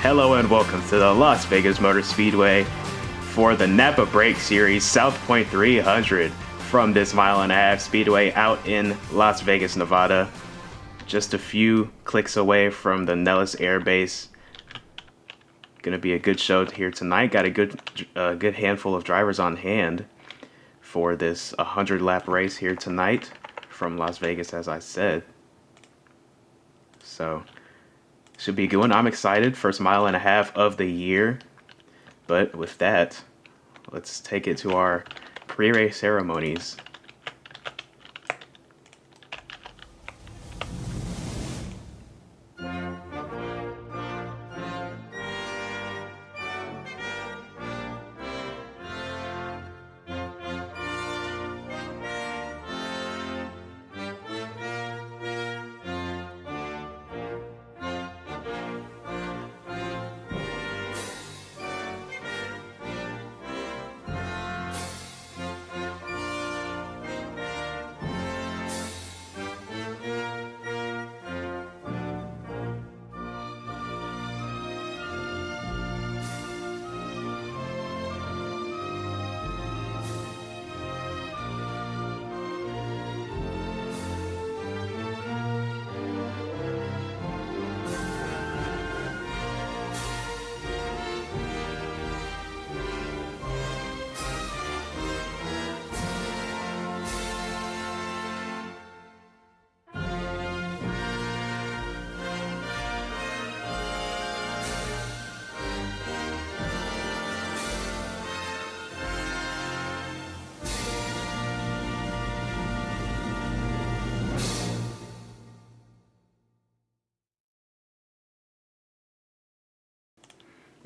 Hello and welcome to the Las Vegas Motor Speedway for the Napa Break Series South Point 300 from this mile-and-a-half speedway out in Las Vegas, Nevada. Just a few clicks away from the Nellis Air Base. Gonna be a good show here tonight. Got a good handful of drivers on hand for this 100-lap race here tonight from Las Vegas, as I said. So should be a good one. I'm excited. First mile and a half of the year. But with that, let's take it to our pre-race ceremonies.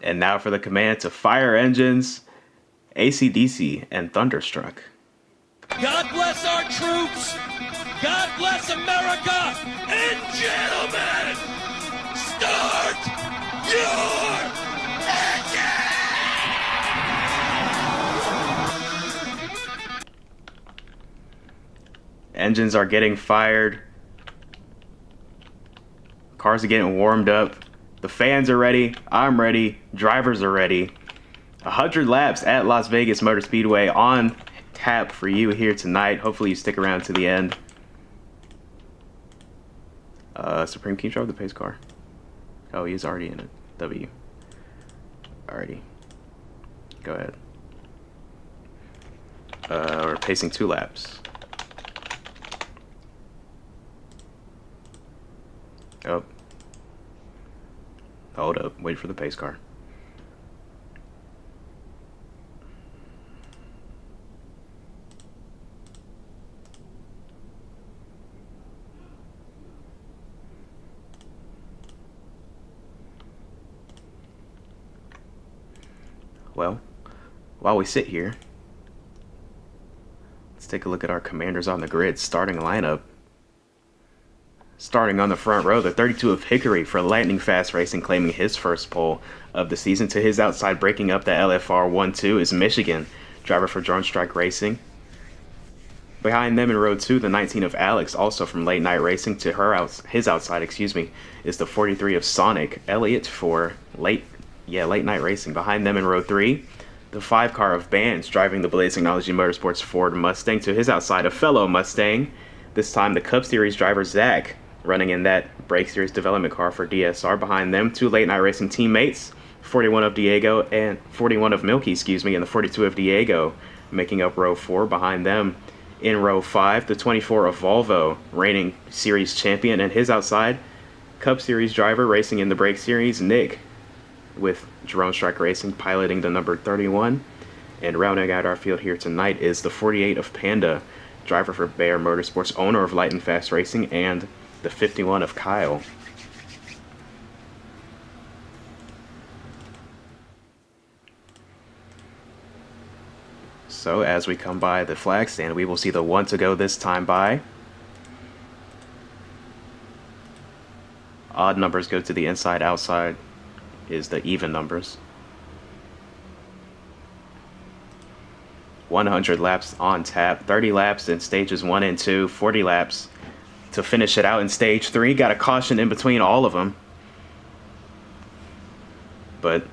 And now for the command to fire engines, AC/DC, and Thunderstruck. God bless our troops. God bless America. And gentlemen, start your engine! Engines are getting fired. Cars are getting warmed up. The fans are ready. I'm ready. Drivers are ready. 100 laps at Las Vegas Motor Speedway on tap for you here tonight. Hopefully you stick around to the end. Supreme, can you drive the pace car? Oh, he's already in it. W. Alrighty. Go ahead. We're pacing 2 laps. Oh. Hold up. Wait for the pace car. Well, while we sit here, let's take a look at our commanders on the grid starting lineup. Starting on the front row, the 32 of Hickory for Lightning Fast Racing, claiming his first pole of the season. To his outside, breaking up the LFR 1-2 is Michigan, driver for Drone Strike Racing. Behind them in row 2, the 19 of Alex, also from Late Night Racing. To his outside, is the 43 of Sonic Elliott for Late Night Racing. Behind them in row 3, the 5 car of Bands, driving the Blaze Technology Motorsports Ford Mustang. To his outside, a fellow Mustang, this time the Cup Series driver Zach, running in that Break Series development car for DSR. Behind them, 2 Late Night Racing teammates, 41 of Diego and 41 of Milky, and the 42 of Diego, making up row 4. Behind them in row 5, the 24 of Volvo, reigning series champion, and his outside, Cup Series driver racing in the Break Series, Nick, with Drone Strike Racing, piloting the number 31. And rounding out our field here tonight is the 48 of Panda, driver for Bayer Motorsports, owner of Light and Fast Racing, and the 51 of Kyle. So as we come by the flag stand, we will see the 1 to go this time by. Odd numbers go to the inside, outside is the even numbers. 100 laps on tap, 30 laps in stages 1 and 2, 40 laps to finish it out in stage 3. Got a caution in between all of them. but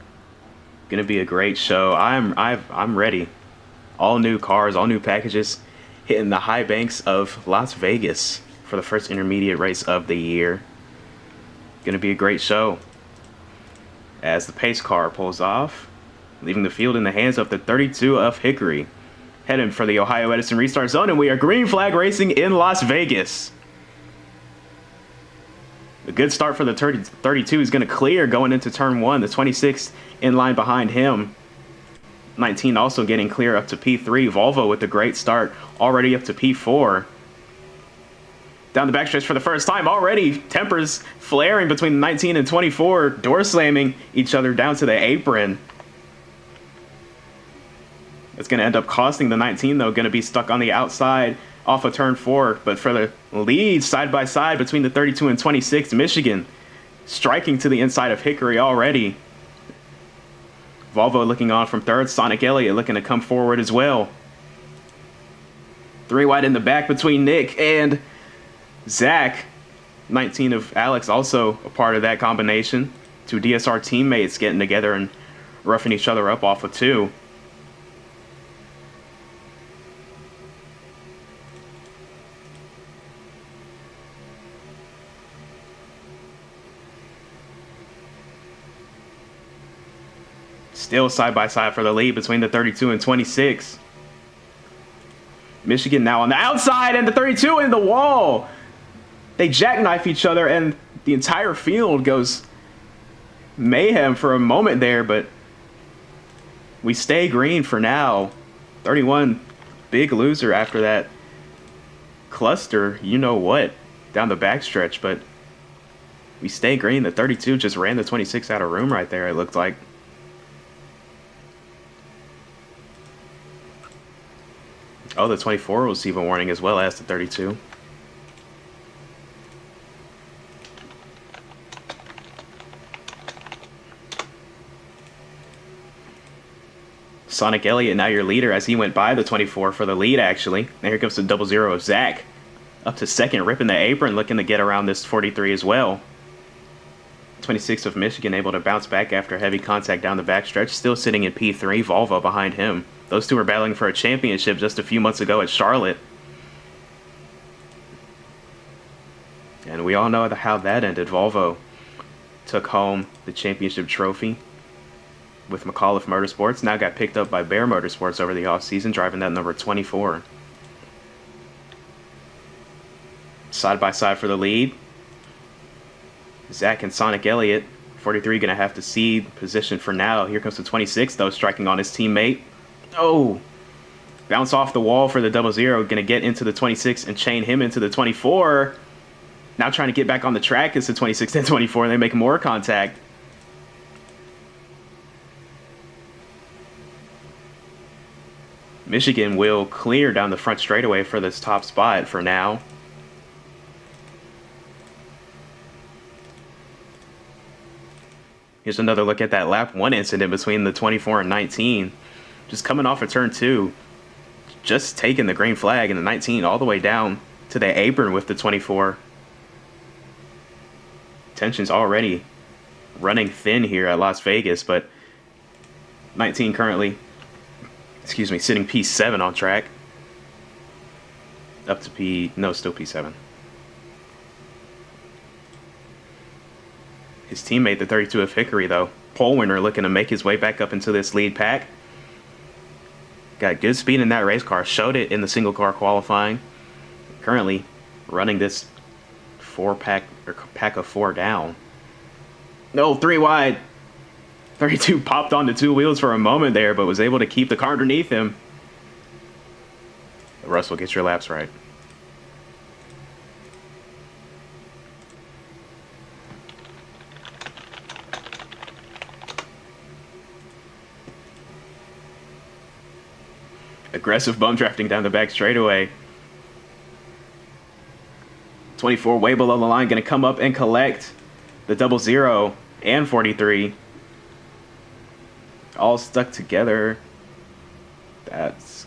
gonna be a great show. I'm ready. All new cars, all new packages, hitting the high banks of Las Vegas for the first intermediate race of the year. Gonna be a great show. As the pace car pulls off, leaving the field in the hands of the 32 of Hickory. Heading for the Ohio Edison restart zone, and we are green flag racing in Las Vegas. A good start for the 32 is going to clear going into turn 1. The 26 in line behind him. 19 also getting clear up to P3. Volvo with a great start, already up to P4. Down the backstretch for the first time, already tempers flaring between 19 and 24, door slamming each other down to the apron. It's going to end up costing the 19, though, going to be stuck on the outside off of turn 4. But for the lead, side by side between the 32 and 26, Michigan striking to the inside of Hickory already. Volvo looking on from third, Sonic Elliott looking to come forward as well. 3 wide in the back between Nick and Zach. 19 of Alex also a part of that combination. 2 DSR teammates getting together and roughing each other up off of 2. Still side by side for the lead between the 32 and 26. Michigan now on the outside, and the 32 in the wall. They jackknife each other, and the entire field goes mayhem for a moment there, but we stay green for now. 31, big loser after that cluster, you know what, down the backstretch, but we stay green. The 32 just ran the 26 out of room right there, it looked like. Oh, the 24 will receive a warning as well as the 32. Sonic Elliott now your leader as he went by the 24 for the lead, actually. And here comes the 00 of Zach. Up to second, ripping the apron, looking to get around this 43 as well. 26 of Michigan able to bounce back after heavy contact down the backstretch. Still sitting in P3, Volvo behind him. Those two were battling for a championship just a few months ago at Charlotte. And we all know how that ended. Volvo took home the championship trophy with McAuliffe Motorsports. Now got picked up by Bear Motorsports over the offseason, driving that number 24. Side by side for the lead. Zach and Sonic Elliott. 43 going to have to cede position for now. Here comes the 26, though, striking on his teammate. Oh! Bounce off the wall for the 00. Going to get into the 26 and chain him into the 24. Now trying to get back on the track is the 26 and 24. They make more contact. Michigan will clear down the front straightaway for this top spot for now. Here's another look at that lap 1 incident between the 24 and 19. Just coming off of turn 2. Just taking the green flag, and the 19 all the way down to the apron with the 24. Tension's already running thin here at Las Vegas, but 19 currently, sitting P7 on track. Up to still P7. His teammate, the 32 of Hickory, though, pole winner, looking to make his way back up into this lead pack. Got good speed in that race car. Showed it in the single car qualifying. Currently running this pack of 4 down. No, 3 wide. 32 popped onto 2 wheels for a moment there, but was able to keep the car underneath him. Russell, get your laps right. Aggressive bum drafting down the back straightaway. 24 way below the line, going to come up and collect the 00 and 43. All stuck together. That's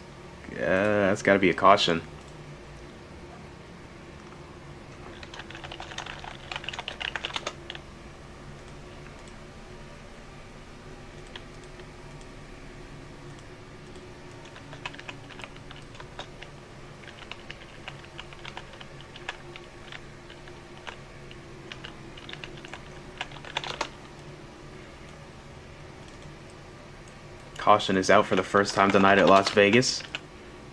got to be a caution. Caution is out for the first time tonight at Las Vegas.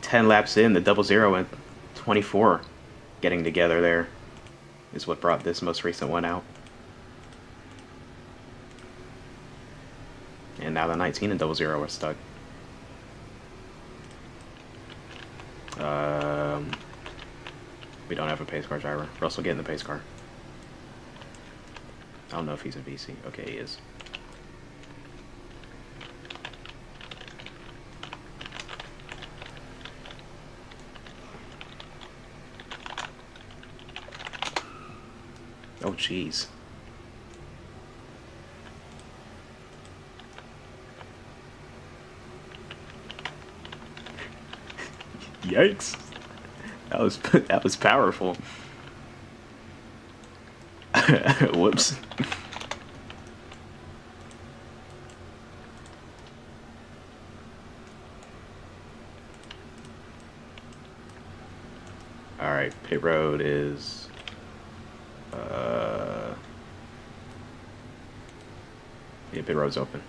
10 laps in, the 00 and 24 getting together there is what brought this most recent one out. And now the 19 and 00 are stuck. We don't have a pace car driver. Russell, get in the pace car. I don't know if he's a VC. Okay, he is. Oh, jeez. Yikes. That was powerful. Whoops. All right, pit road is yeah, pit road's open.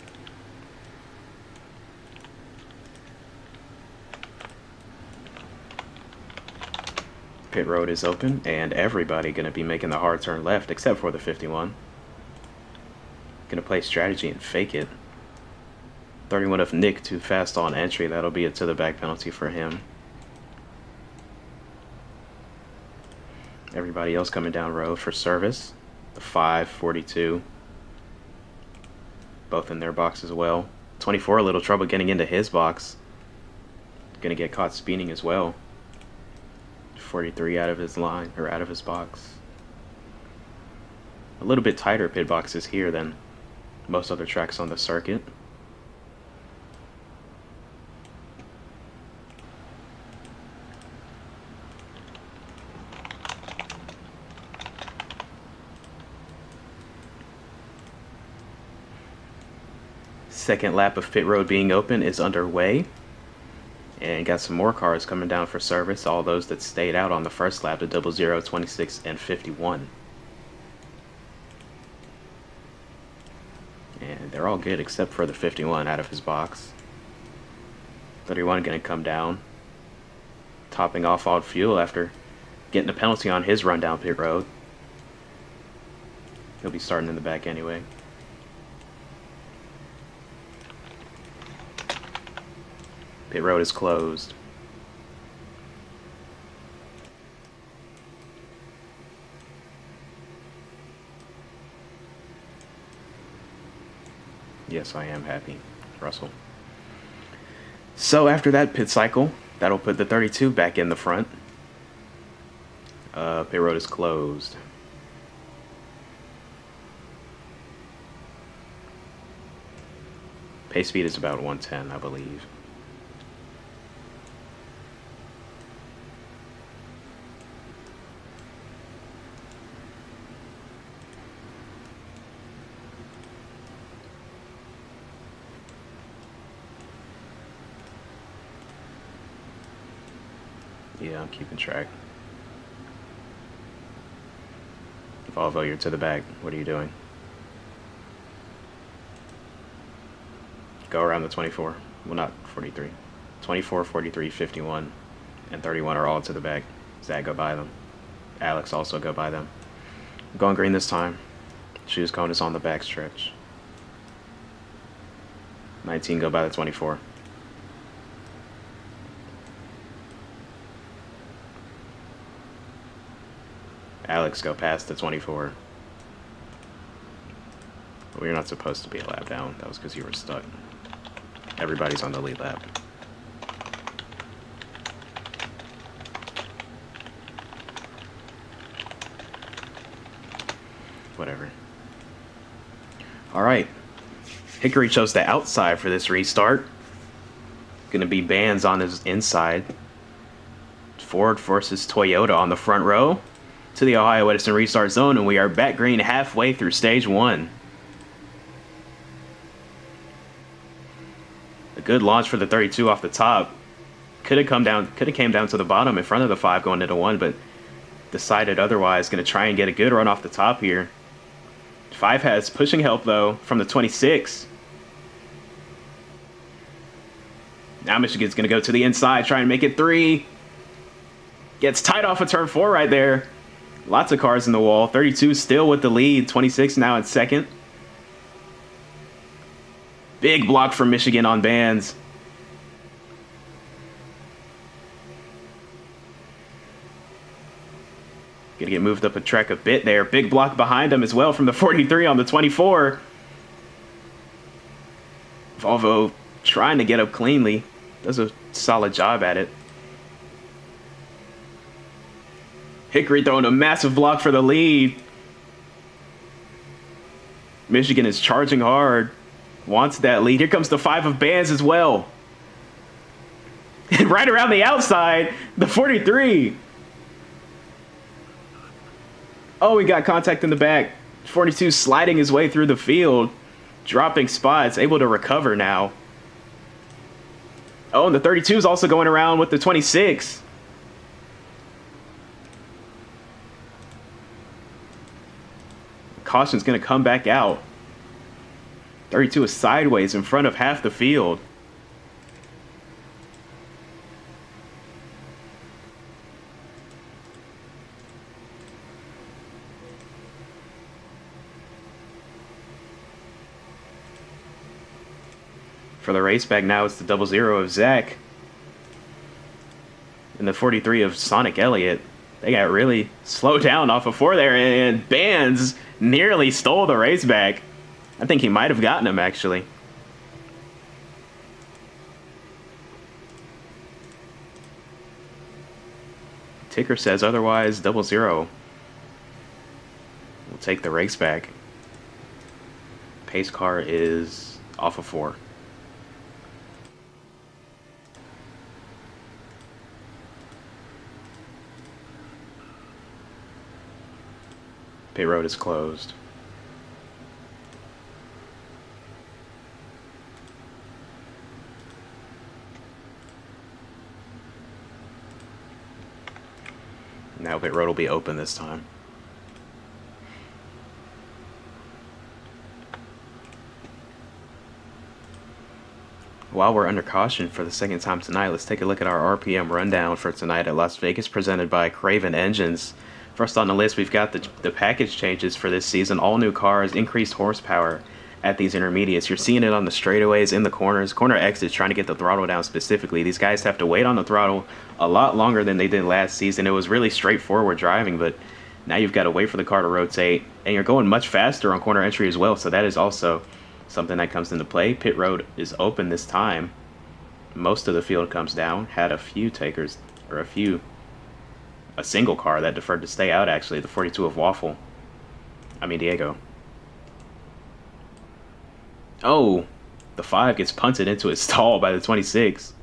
Pit road is open, and everybody going to be making the hard turn left, except for the 51. Going to play strategy and fake it. 31 of Nick too fast on entry. That'll be a to the back penalty for him. Everybody else coming down road for service. The 542. Both in their box as well. 24 a little trouble getting into his box. Going to get caught speeding as well. 43 out of his line, or out of his box. A little bit tighter pit boxes here than most other tracks on the circuit. Second lap of pit road being open is underway. And got some more cars coming down for service. All those that stayed out on the first lap, the 00, 26, and 51. And they're all good except for the 51 out of his box. 31 going to come down, topping off on fuel after getting a penalty on his run down pit road. He'll be starting in the back anyway. Pit road is closed. Yes, I am happy, Russell. So after that pit cycle, that'll put the 32 back in the front. Pit road is closed. Pace speed is about 110, I believe. Yeah, I'm keeping track. Volvo, you're to the back. What are you doing? Go around the 24. Well, not 43. 24, 43, 51, and 31 are all to the back. Zach, go by them. Alex, also go by them. I'm going green this time. Shoes cone is on the back stretch. 19, go by the 24. Alex, go past the 24. Well, you're not supposed to be a lap down. That was because you were stuck. Everybody's on the lead lap. Whatever. All right. Hickory chose the outside for this restart. Going to be bands on his inside. Ford versus Toyota on the front row to the Ohio Edison restart zone, and we are back green halfway through stage one. A good launch for the 32 off the top. Could have came down to the bottom in front of the 5 going into 1, but decided otherwise. Going to try and get a good run off the top here. 5 has pushing help though from the 26. Now Michigan's going to go to the inside, try and make it 3. Gets tight off of turn 4 right there. Lots of cars in the wall. 32 still with the lead. 26 now in second. Big block from Michigan on bands. Gonna get moved up a track a bit there. Big block behind him as well from the 43 on the 24. Volvo trying to get up cleanly. Does a solid job at it. Hickory throwing a massive block for the lead. Michigan is charging hard. Wants that lead. Here comes the 5 of bands as well. And right around the outside, the 43. Oh, he got contact in the back. 42 sliding his way through the field. Dropping spots. Able to recover now. Oh, and the 32 is also going around with the 26. Caution's going to come back out. 32 is sideways in front of half the field. For the race back now, it's the 00 of Zach. And the 43 of Sonic Elliott. They got really slowed down off of 4 there, and Bands nearly stole the race back. I think he might have gotten him, actually. Ticker says otherwise. 00 will take the race back. Pace car is off of 4. Pit road is closed. Now pit road will be open this time. While we're under caution for the second time tonight, let's take a look at our RPM rundown for tonight at Las Vegas, presented by Craven Engines. First on the list, we've got the package changes for this season. All new cars, increased horsepower at these intermediates. You're seeing it on the straightaways, in the corners, corner exits, trying to get the throttle down specifically. These guys have to wait on the throttle a lot longer than they did last season. It was really straightforward driving, but now you've got to wait for the car to rotate, and you're going much faster on corner entry as well, so that is also something that comes into play. Pit road is open this time. Most of the field comes down. Had a few takers, or a single car that deferred to stay out, actually. The 42 of Diego. Oh, the 5 gets punted into a stall by the 26.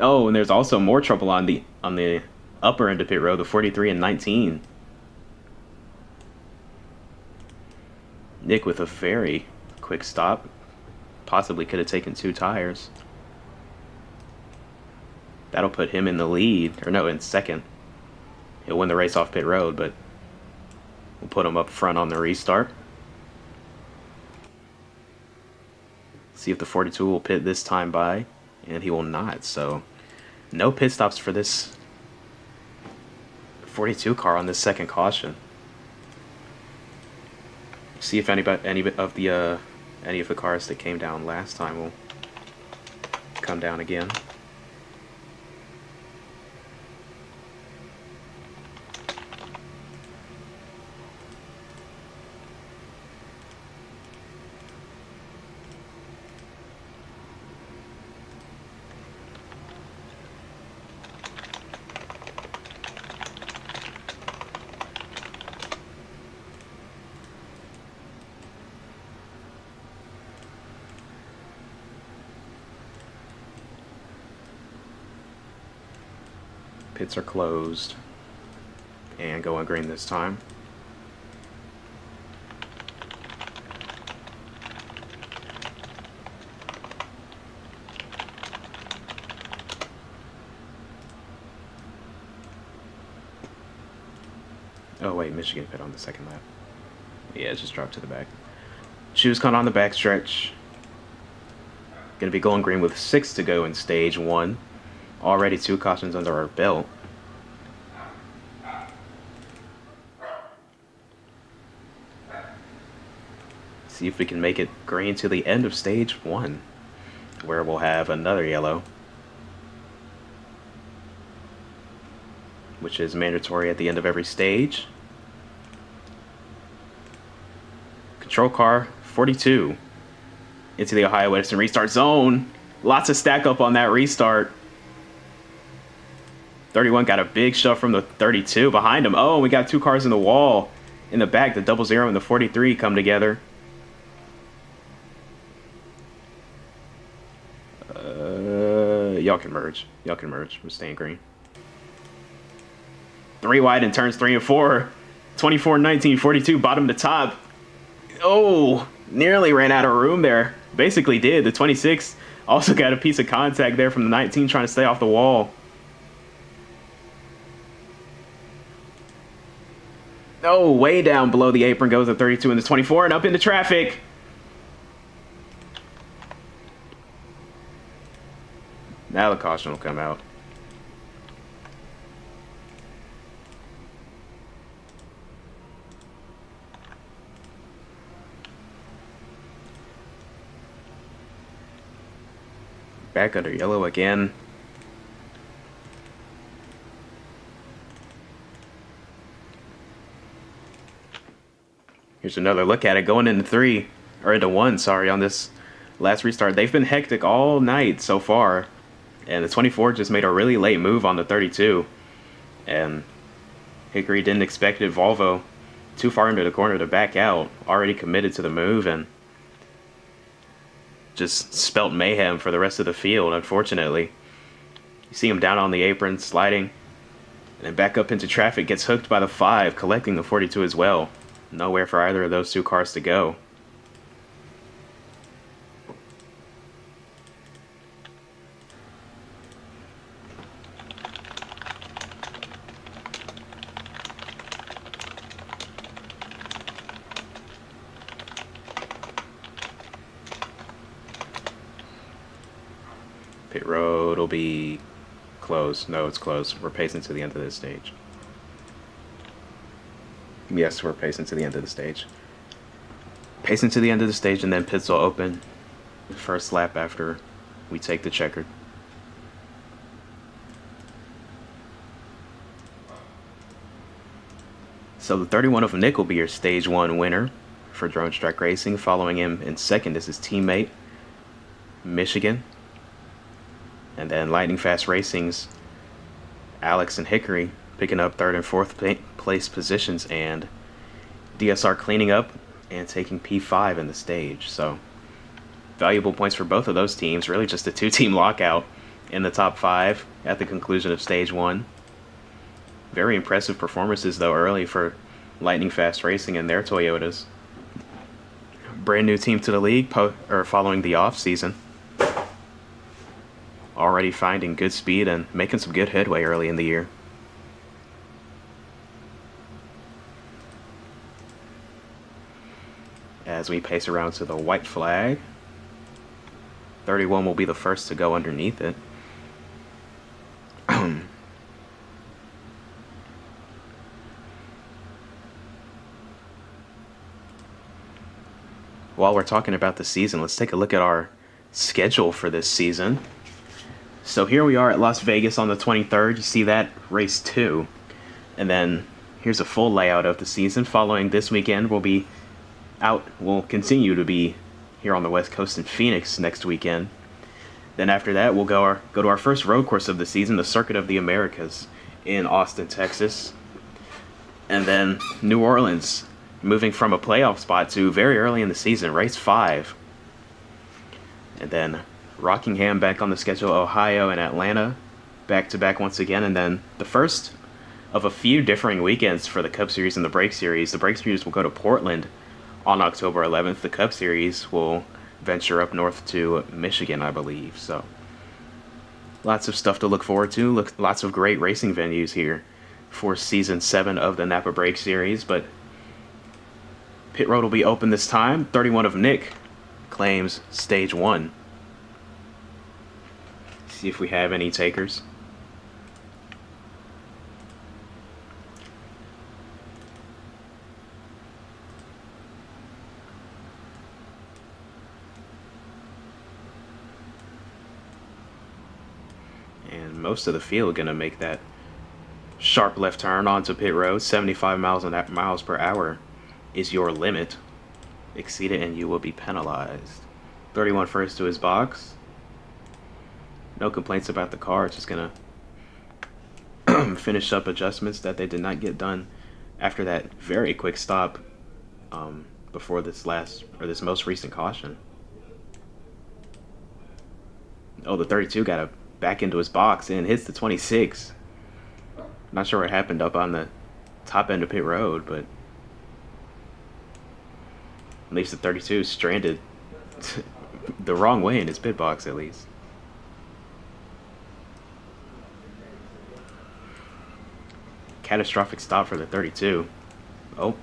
Oh, and there's also more trouble on the upper end of pit road, the 43 and 19. Nick with a very quick stop. Possibly could have taken 2 tires. That'll put him in the lead, or no, in second. He'll win the race off pit road, but we'll put him up front on the restart. See if the 42 will pit this time by, and he will not. So no pit stops for this 42 car on this second caution. See if any of the cars that came down last time will come down again. Pits are closed and going green this time. Oh wait, Michigan pit on the second lap. Yeah, it just dropped to the back. Shoes caught on the back stretch. Going to be going green with 6 to go in stage 1. Already 2 cautions under our belt. See if we can make it green to the end of stage 1, where we'll have another yellow, which is mandatory at the end of every stage. Control car 42 into the Ohio Edison restart zone. Lots of stack up on that restart. 31 got a big shove from the 32 behind him. Oh, we got 2 cars in the wall in the back. The 00 and the 43 come together. Y'all can merge. Y'all can merge. We're staying green. 3 wide in turns 3 and 4. 24, 19, 42, bottom to top. Oh, nearly ran out of room there. Basically did. The 26 also got a piece of contact there from the 19 trying to stay off the wall. Oh, way down below the apron goes the 32 and the 24 and up into traffic. Now the caution will come out. Back under yellow again. Here's another look at it going into 3, or into 1, sorry, on this last restart. They've been hectic all night so far. And the 24 just made a really late move on the 32. And Hickory didn't expect it. Volvo too far into the corner to back out. Already committed to the move and just spelt mayhem for the rest of the field, unfortunately. You see him down on the apron, sliding. And then back up into traffic, gets hooked by the 5, collecting the 42 as well. Nowhere for either of those 2 cars to go. Pit road will be closed. No, it's closed. We're pacing to the end of this stage. Yes, we're pacing to the end of the stage. Pacing to the end of the stage, and then pits will open first lap after we take the checkered. So the 31 of Nick will be your stage 1 winner for Drone Strike Racing. Following him in second is his teammate, Michigan. And then Lightning Fast Racing's Alex and Hickory picking up 3rd and 4th place positions, and DSR cleaning up and taking P5 in the stage. So valuable points for both of those teams. Really just a 2-team lockout in the top 5 at the conclusion of stage 1. Very impressive performances though early for Lightning Fast Racing and their Toyotas. Brand new team to the league following the off season. Already finding good speed and making some good headway early in the year. As we pace around to the white flag, 31 will be the first to go underneath it. While we're talking about the season, let's take a look at our schedule for this season. So here we are at Las Vegas on the 23rd. You see that, race 2. And then here's a full layout of the season. Following this weekend, we'll continue to be here on the West Coast in Phoenix next weekend. Then after that, we'll go to our first road course of the season, the Circuit of the Americas in Austin, Texas. And then New Orleans, moving from a playoff spot to very early in the season, race 5. And then Rockingham back on the schedule, Ohio and Atlanta back to back once again, and then the first of a few differing weekends for the Cup Series and the Brake Series. The Brake Series will go to Portland on October 11th. The Cup Series will venture up north to Michigan, I believe. So lots of stuff to look forward to. Lots of great racing venues here for Season 7 of the Napa Brake Series, but pit road will be open this time. 31 of Nick claims Stage 1. See if we have any takers. And most of the field gonna make that sharp left turn onto pit road. 75 miles per hour is your limit. Exceed it and you will be penalized. 31 first to his box. No complaints about the car. It's just gonna finish up adjustments that they did not get done after that very quick stop before this most recent caution. Oh, the 32 got back into his box and hits the 26. Not sure what happened up on the top end of pit road, but leaves the 32 stranded the wrong way in his pit box, at least. Catastrophic stop for the 32. Oh.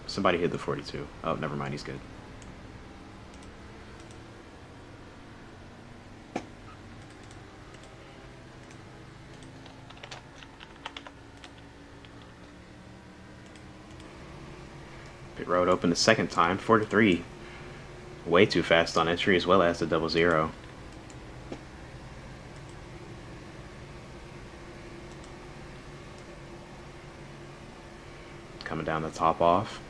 Somebody hit the 42. Oh, never mind, he's good. Pit road open the second time, 4-3. Way too fast on entry, as well as the 00. Coming down the top off.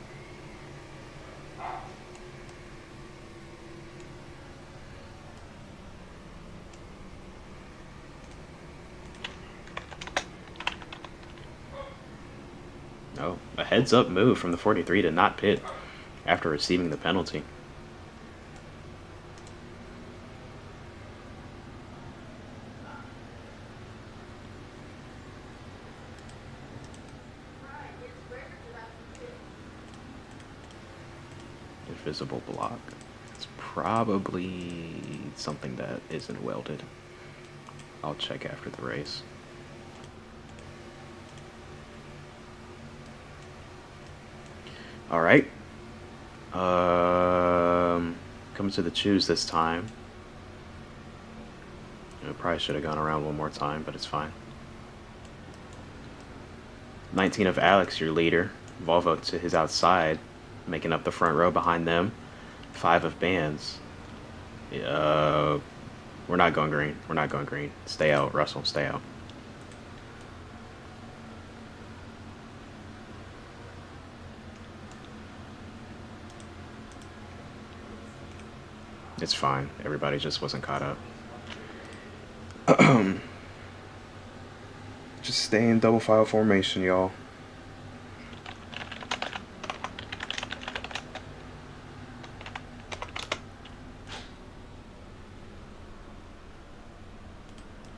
Oh, a heads-up move from the 43 to not pit after receiving the penalty. Invisible block. It's probably something that isn't welded. I'll check after the race. All right. Coming to the choose this time. I probably should have gone around one more time, but it's fine. 19 of Alex, your leader. Volvo to his outside, making up the front row behind them. 5 of Bands. We're not going green. We're not going green. Stay out, Russell. Stay out. It's fine. Everybody just wasn't caught up. Just stay in double file formation, y'all.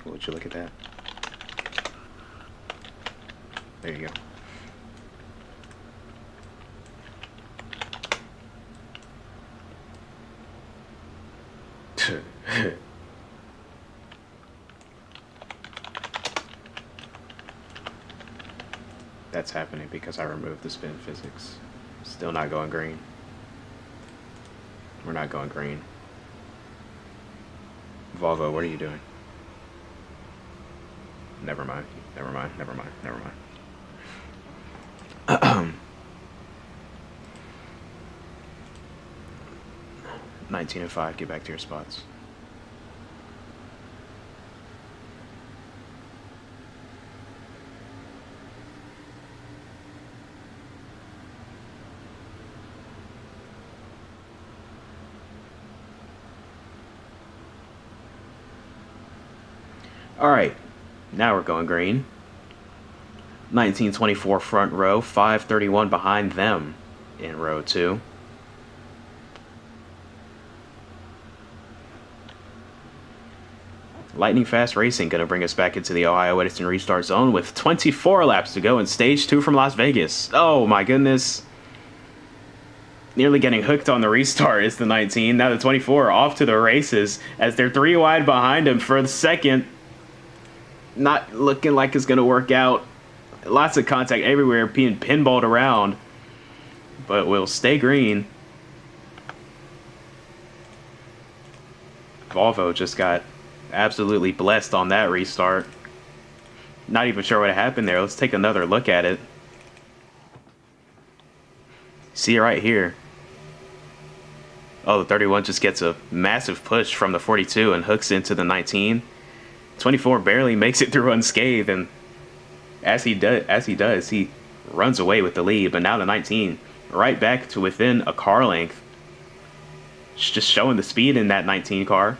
Would you look at that? There you go. That's happening because I removed the spin physics. Still not going green. We're not going green. Volvo, what are you doing? Never mind. Never mind. Never mind. Never mind. 19 and 5. Get back to your spots. All right. Now we're going green. 1924 front row, 531 behind them in row 2. Lightning fast racing going to bring us back into the Ohio Edison restart zone with 24 laps to go in stage 2 from Las Vegas. Oh my goodness. Nearly getting hooked on the restart is the 19. Now the 24 off to the races as they're 3 wide behind him for the second. Not looking like it's going to work out. Lots of contact everywhere, being pinballed around. But we'll stay green. Volvo just got absolutely blessed on that restart. Not even sure what happened there. Let's take another look at it. See right here. Oh, the 31 just gets a massive push from the 42 and hooks into the 19. 24 barely makes it through unscathed, and as he does, he runs away with the lead. But now the 19 right back to within a car length. Just showing the speed in that 19 car.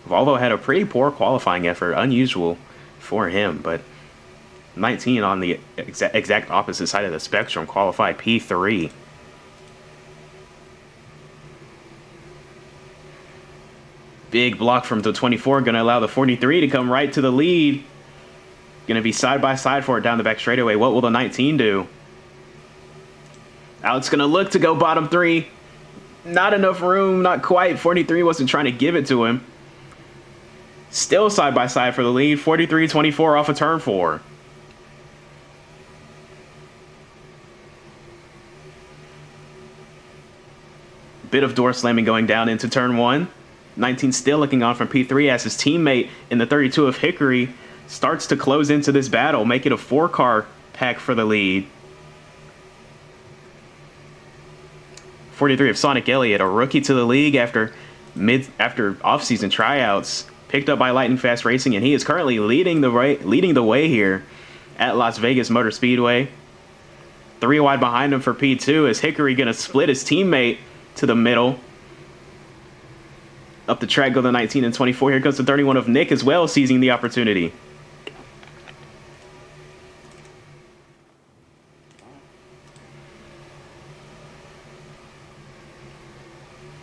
Volvo had a pretty poor qualifying effort, unusual for him, but 19 on the exact opposite side of the spectrum qualified P3. Big block from the 24, going to allow the 43 to come right to the lead. Going to be side by side for it down the back straightaway. What will the 19 do? Alex going to look to go bottom three. Not enough room, not quite. 43 wasn't trying to give it to him. Still side by side for the lead. 43-24 off of turn 4. Bit of door slamming going down into turn 1. 19 still looking on from P3 as his teammate in the 32 of Hickory starts to close into this battle, make it a 4-car pack for the lead. 43 of Sonic Elliott, a rookie to the league after off-season tryouts, picked up by Lightning Fast Racing, and he is currently leading the way here at Las Vegas Motor Speedway. 3 wide behind him for P2. Is Hickory going to split his teammate to the middle? Up the track go the 19 and 24. Here comes the 31 of Nick as well, seizing the opportunity.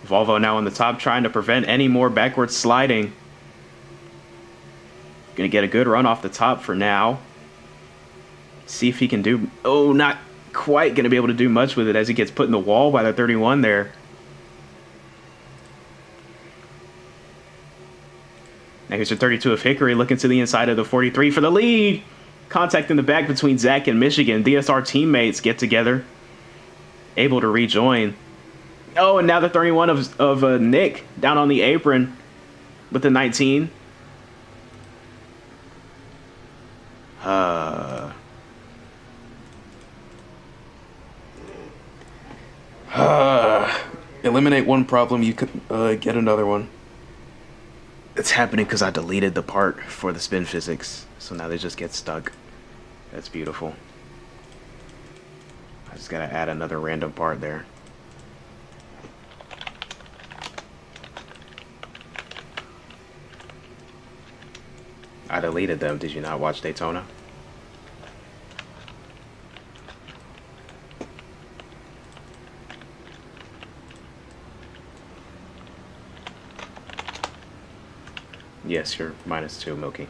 Volvo now on the top, trying to prevent any more backwards sliding. Gonna get a good run off the top for now. See if he can do... Oh, not quite gonna be able to do much with it as he gets put in the wall by the 31 there. Now here's the 32 of Hickory looking to the inside of the 43 for the lead. Contact in the back between Zach and Michigan. DSR teammates get together. Able to rejoin. Oh, and now the 31 of Nick down on the apron with the 19. Eliminate one problem, you could get another one. It's happening because I deleted the part for the spin physics, so now they just get stuck. That's beautiful. I just gotta add another random part there. I deleted them. Did you not watch Daytona? Yes, you're -2, Milky.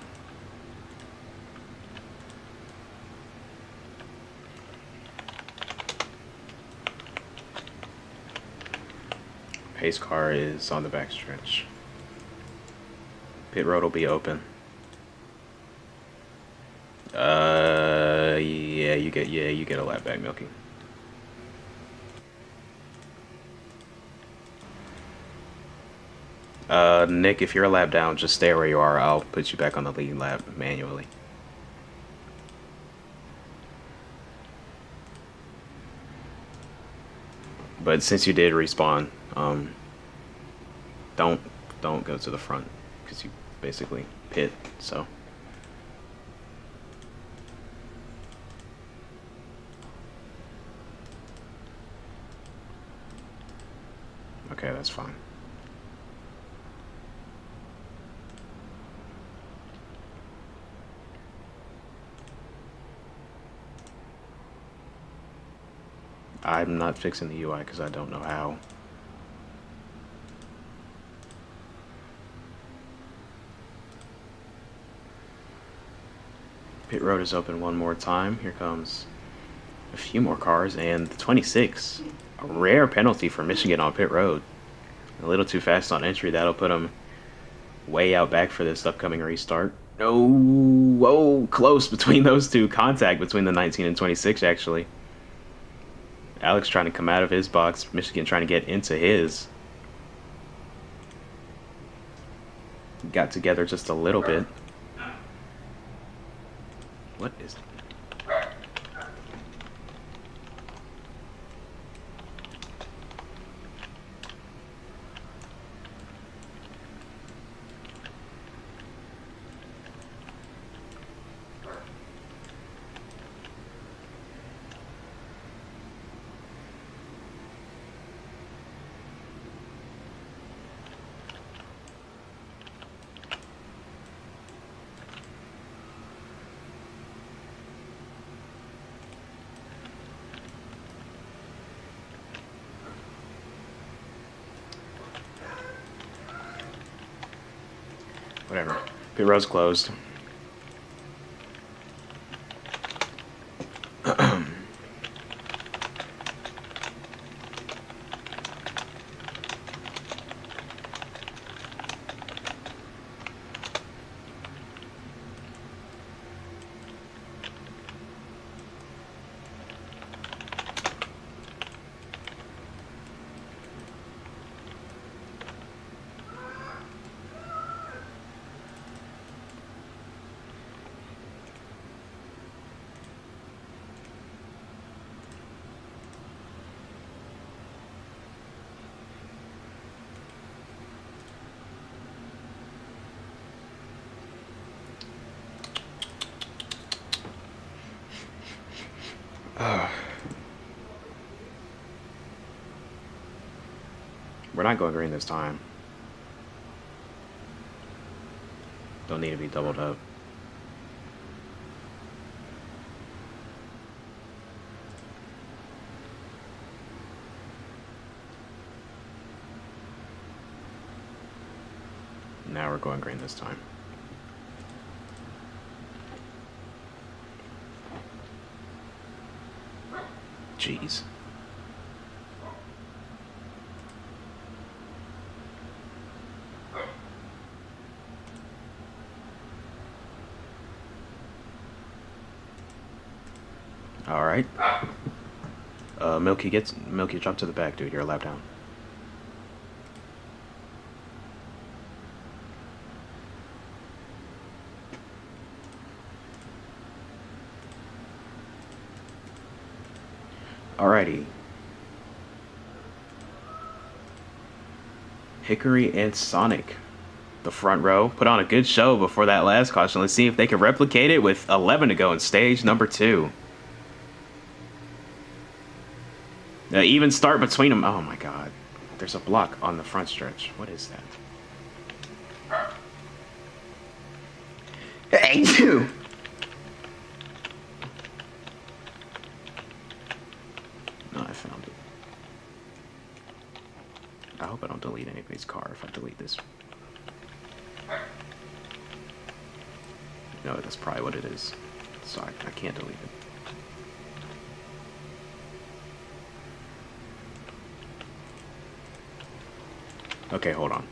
Pace car is on the backstretch. Pit road will be open. Yeah, you get a lap back, Milky. Nick, if you're a lap down, just stay where you are. I'll put you back on the lead lap manually. But since you did respawn, don't go to the front because you basically pit. So. Okay, that's fine. I'm not fixing the UI because I don't know how. Pit road is open one more time. Here comes a few more cars, and the 26. A rare penalty for Michigan on pit road. A little too fast on entry. That'll put him way out back for this upcoming restart. Oh, whoa, close between those two. Contact between the 19 and 26, actually. Alex trying to come out of his box. Michigan trying to get into his. got together just a little bit. What is... Whatever. Pit road's closed. We're not going green this time. Don't need to be doubled up. Now we're going green this time. Jeez. All right. Milky drop to the back, dude. You're a lap down. Alrighty. Hickory and Sonic, the front row, put on a good show before that last caution. Let's see if they can replicate it with 11 to go in stage number 2. Even start between them. Oh my god. There's a block on the front stretch. What is that? Hey, dude! No, I found it. I hope I don't delete anybody's car if I delete this. No, that's probably what it is. So I can't delete it. Okay, hold on.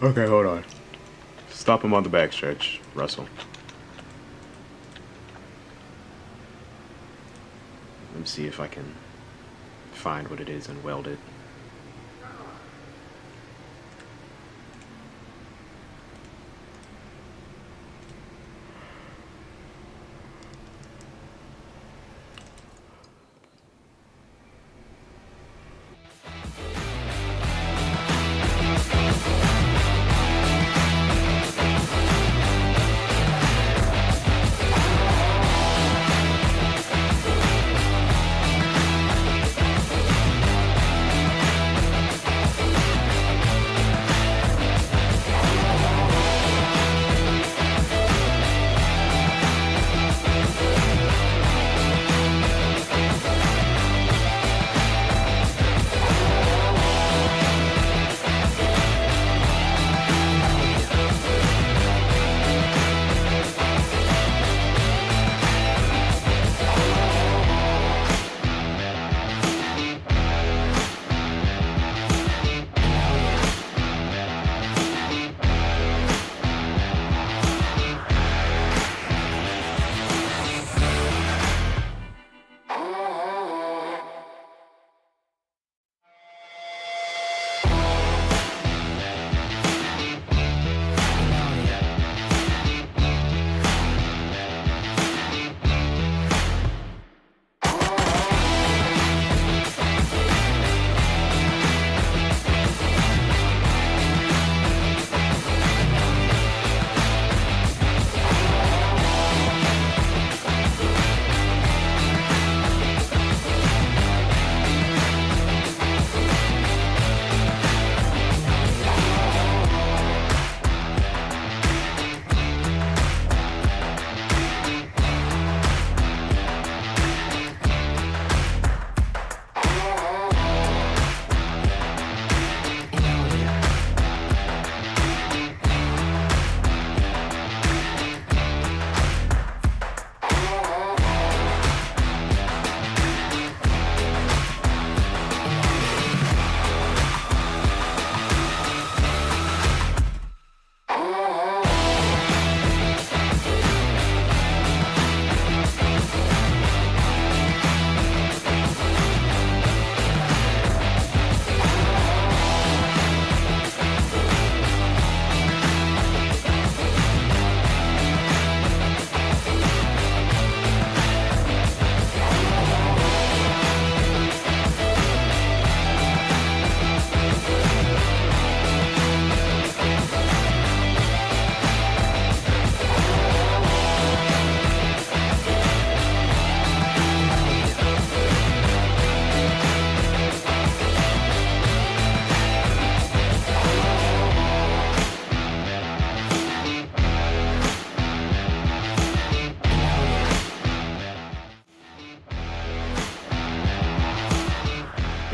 Okay, hold on. Stop him on the backstretch, Russell. Let me see if I can find what it is and weld it.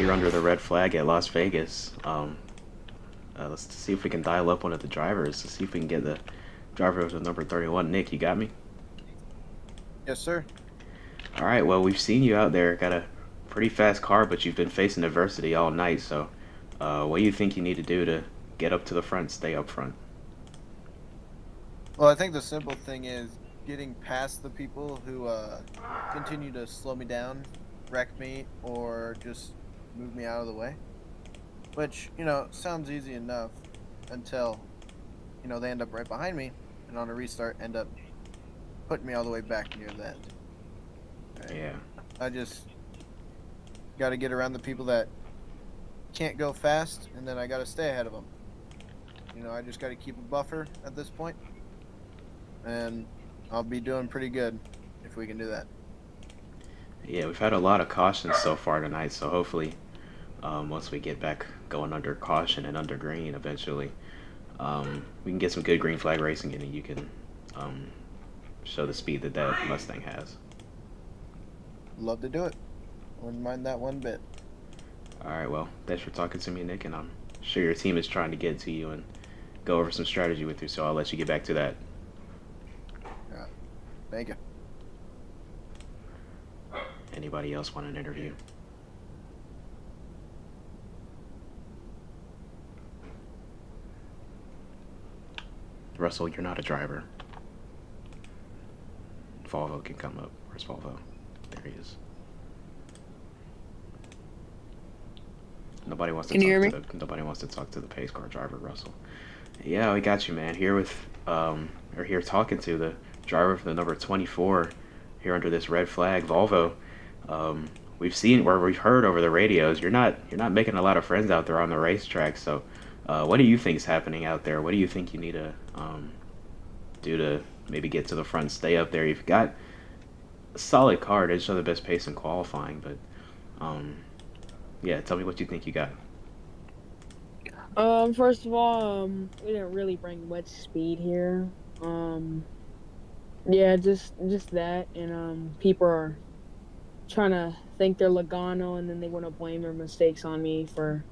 Here under the red flag at Las Vegas. Let's see if we can dial up one of the drivers to see if we can get the driver of the number 31. Nick, you got me? Yes, sir. All right, well, we've seen you out there. Got a pretty fast car, but you've been facing adversity all night. So, what do you think you need to do to get up to the front, stay up front? Well, I think the simple thing is getting past the people who continue to slow me down, wreck me, or just move me out of the way. Which, sounds easy enough until, they end up right behind me and on a restart end up putting me all the way back near the end. Right? Yeah. I just got to get around the people that can't go fast, and then I got to stay ahead of them. I just got to keep a buffer at this point, and I'll be doing pretty good if we can do that. Yeah, we've had a lot of cautions so far tonight, so hopefully, once we get back going under caution and under green eventually, we can get some good green flag racing in and you can show the speed that Mustang has. Love to do it. Wouldn't mind that one bit. All right, well, thanks for talking to me, Nick, and I'm sure your team is trying to get to you and go over some strategy with you, so I'll let you get back to that. Yeah. Thank you. Anybody else want an interview? Russell, you're not a driver. Volvo can come up. Where's Volvo? There he is. Nobody wants to Can you hear me? Nobody wants to talk to the pace car driver, Russell. Yeah, we got you, man. Here with or here talking to the driver for the number 24 here under this red flag Volvo. We've seen or we've heard over the radios you're not making a lot of friends out there on the racetrack. So, what do you think is happening out there? What do you think you need to do to maybe get to the front, stay up there? You've got a solid car. They show the best pace in qualifying, but yeah, tell me what you think you got. First of all, we didn't really bring much speed here. Yeah, just that, and people are trying to think they're Logano, and then they want to blame their mistakes on me for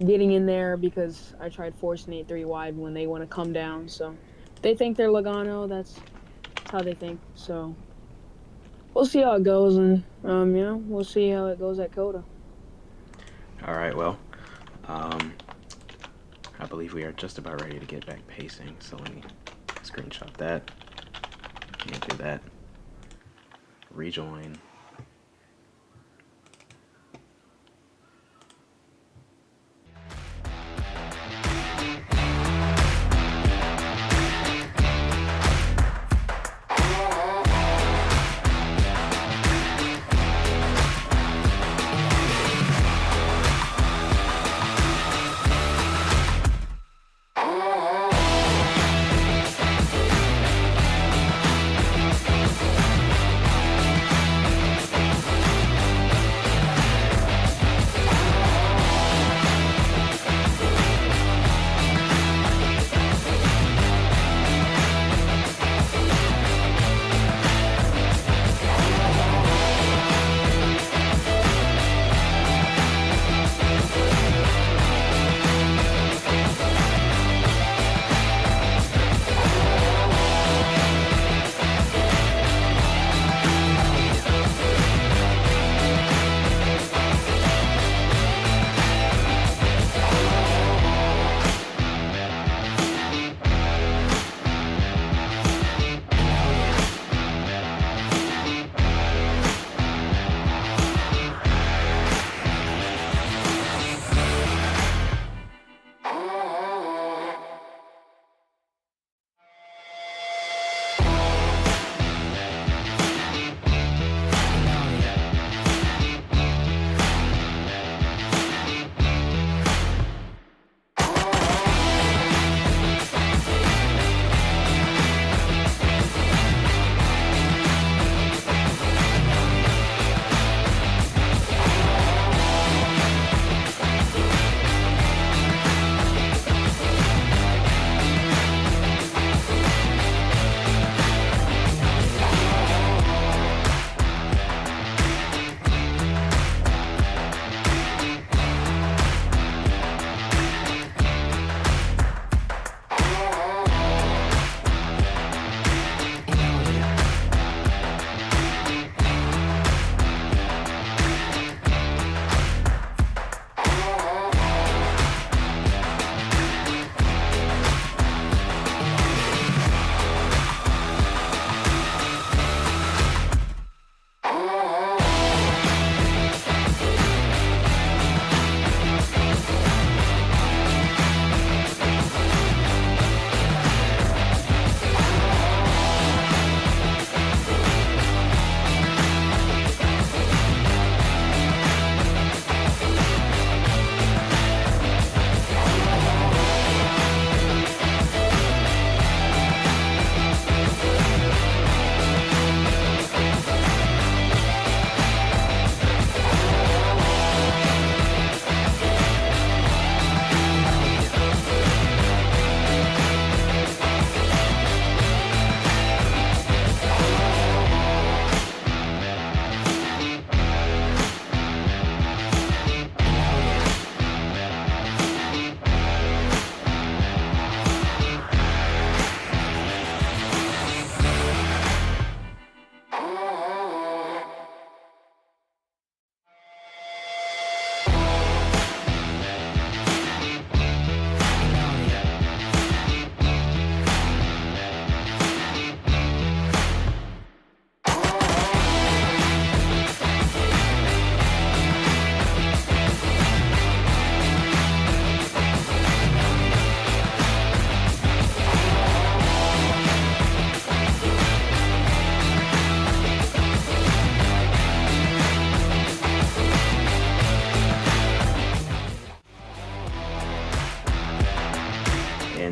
getting in there because I tried forcing 8-3 wide when they want to come down. So they think they're Logano. That's how they think. So we'll see how it goes, and we'll see how it goes at Coda. All right, well, I believe we are just about ready to get back pacing. So let me screenshot that. Can't do that. Rejoin.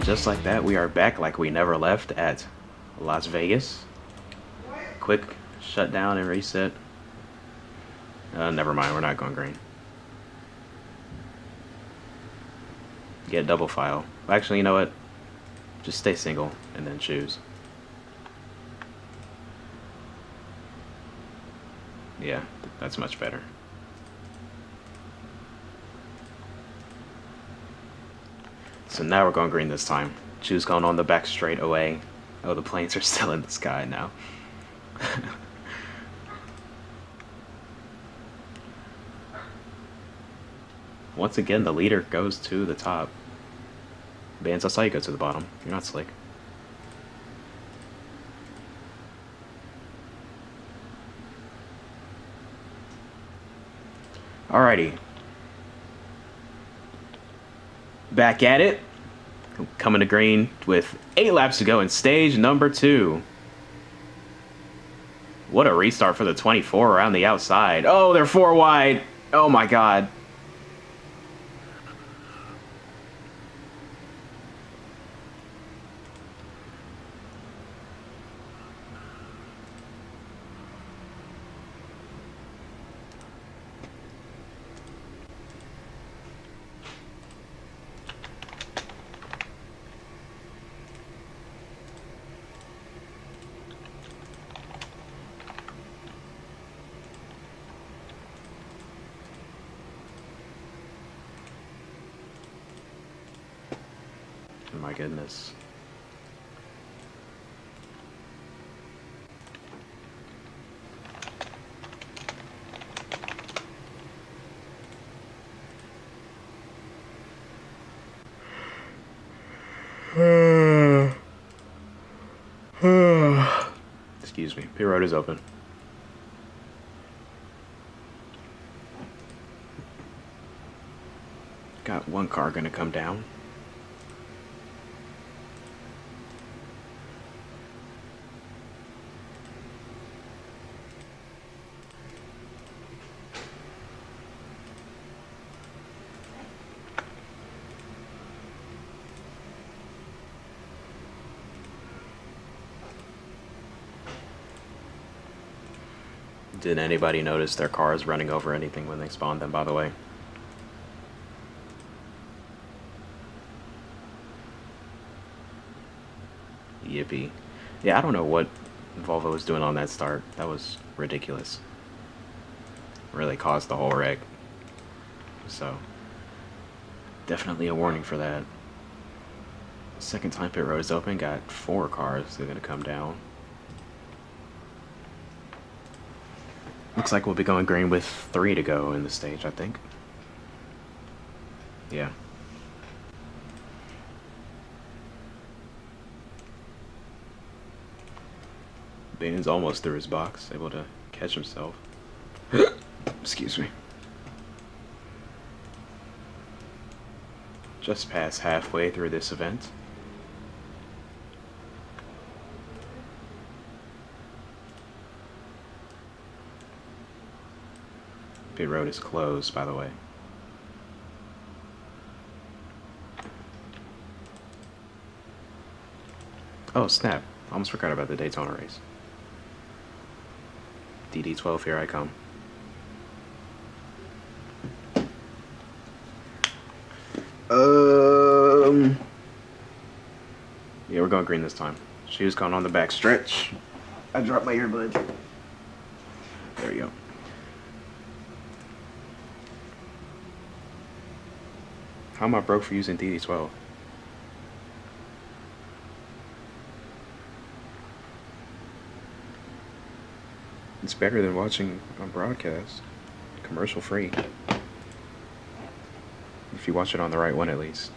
just like that, we are back like we never left at Las Vegas. Quick shutdown and reset. Never mind, we're not going green. Get double file. Actually, you know what? Just stay single and then choose. Yeah, that's much better. So now we're going green this time. Choose going on the back straight away. Oh, the planes are still in the sky now. Once again, the leader goes to the top. Bands, I saw you go to the bottom. You're not slick. Alrighty. Back at it. Coming to green with 8 laps to go in stage number 2. What a restart for the 24 around the outside. Oh, they're 4 wide. Oh my god. Oh my goodness. Excuse me. Pit road is open. Got one car gonna come down. Did anybody notice their cars running over anything when they spawned them, by the way? Yippee. Yeah, I don't know what Volvo was doing on that start. That was ridiculous. Really caused the whole wreck. So, definitely a warning for that. Second time pit road is open, got 4 cars that are going to come down. Looks like we'll be going green with 3 to go in the stage, I think. Yeah. Bane's almost through his box, able to catch himself. Excuse me. Just past halfway through this event. Pit road is closed, by the way. Oh, snap. Almost forgot about the Daytona race. DD12, here I come. Yeah, we're going green this time. She was going on the back stretch. I dropped my earbud. There we go. How am I broke for using DD12? It's better than watching on broadcast. Commercial free. If you watch it on the right one, at least.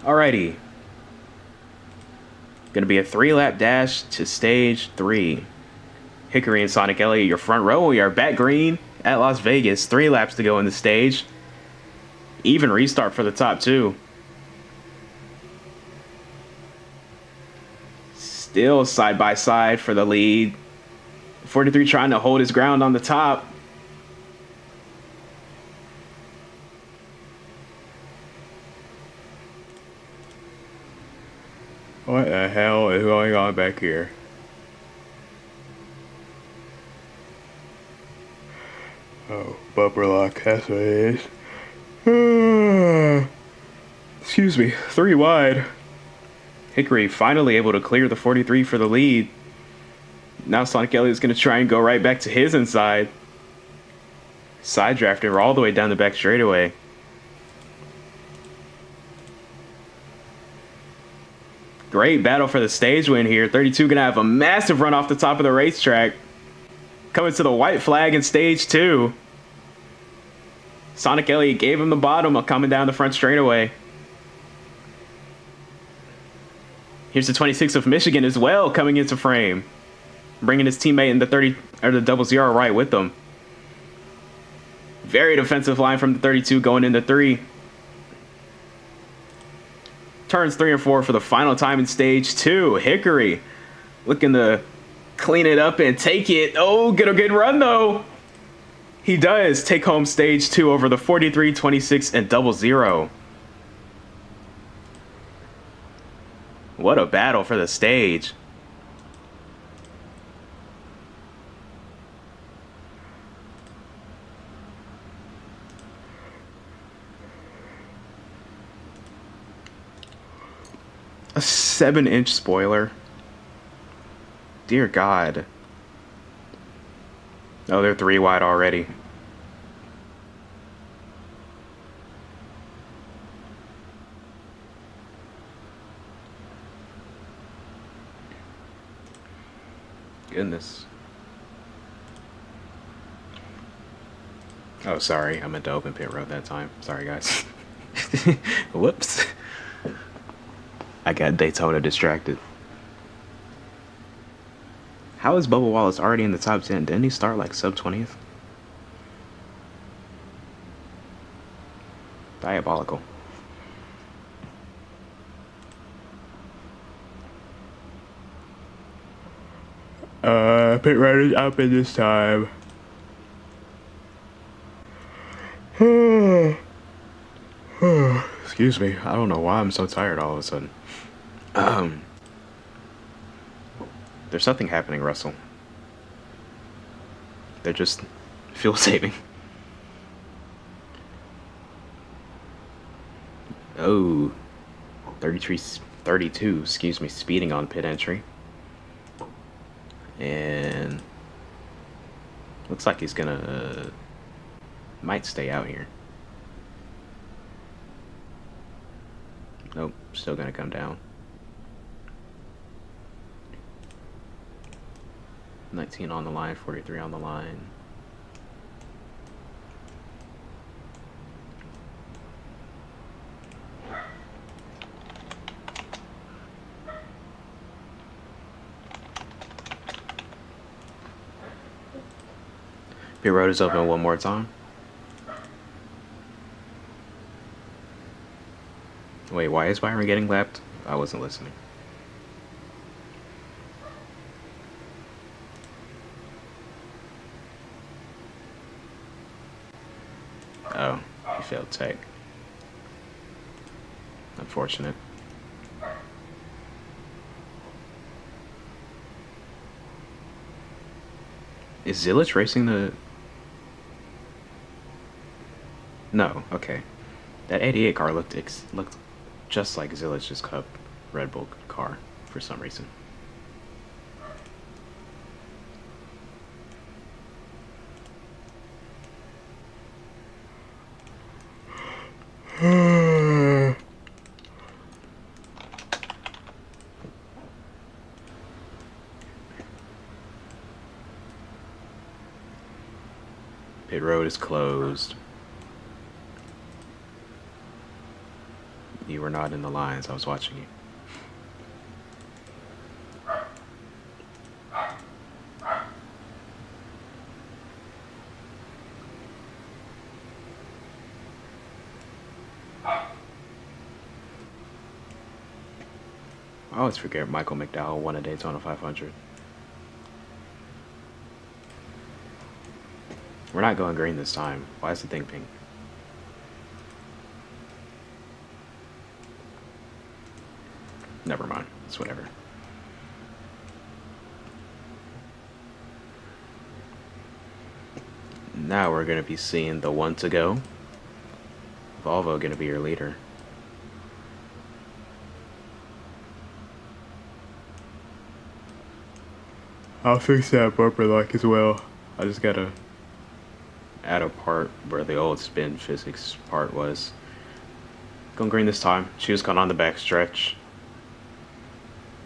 Alrighty. Gonna be a 3-lap dash to stage 3. Hickory and Sonic Elliott, your front row. We are back green at Las Vegas. 3 laps to go in the stage. Even restart for the top 2. Still side by side for the lead. 43 trying to hold his ground on the top. What the hell is going on back here? Oh, bumper lock, that's what it is. Excuse me, 3 wide. Hickory finally able to clear the 43 for the lead. Now Sonic Elliott's going to try and go right back to his inside. Side drafted all the way down the back straightaway. Great battle for the stage win here. 32 going to have a massive run off the top of the racetrack. Coming to the white flag in stage 2. Sonic Elliott gave him the bottom coming down the front straightaway. Here's the 26 of Michigan as well coming into frame. Bringing his teammate in the 30 or the 00 right with them. Very defensive line from the 32 going into 3. Turns 3 and 4 for the final time in stage 2. Hickory looking to clean it up and take it. Oh, get a good run though. He does take home stage 2 over the 43, 26, and 00. What a battle for the stage. A 7-inch spoiler. Dear God. Oh, they're 3 wide already. Goodness. Oh, sorry. I meant to open pit road that time. Sorry, guys. Whoops. I got Daytona distracted. How is Bubba Wallace already in the top 10? Didn't he start like sub 20th? Diabolical. Pit road is open this time. Excuse me. I don't know why I'm so tired all of a sudden. There's something happening, Russell. They're just fuel saving. Oh, 32, excuse me, speeding on pit entry. And looks like he's gonna might stay out here. Nope, still gonna come down. 19 on the line, 43 on the line. Pit road is open one more time. Wait, why is Byron getting lapped? I wasn't listening. Oh, he failed tech. Unfortunate. Is Zilich racing the... No, okay. That 88 car looked just like Zilich's Cup Red Bull car for some reason. Pit road is closed. You were not in the lines. I was watching you. I always forget Michael McDowell won a Daytona 500. We're not going green this time. Why is the thing pink? Never mind. It's whatever. Now we're going to be seeing the 1 to go. Volvo going to be your leader. I'll fix that bumper lock as well. I just got to add a part where the old spin physics part was. Going green this time. Choose going on the back stretch.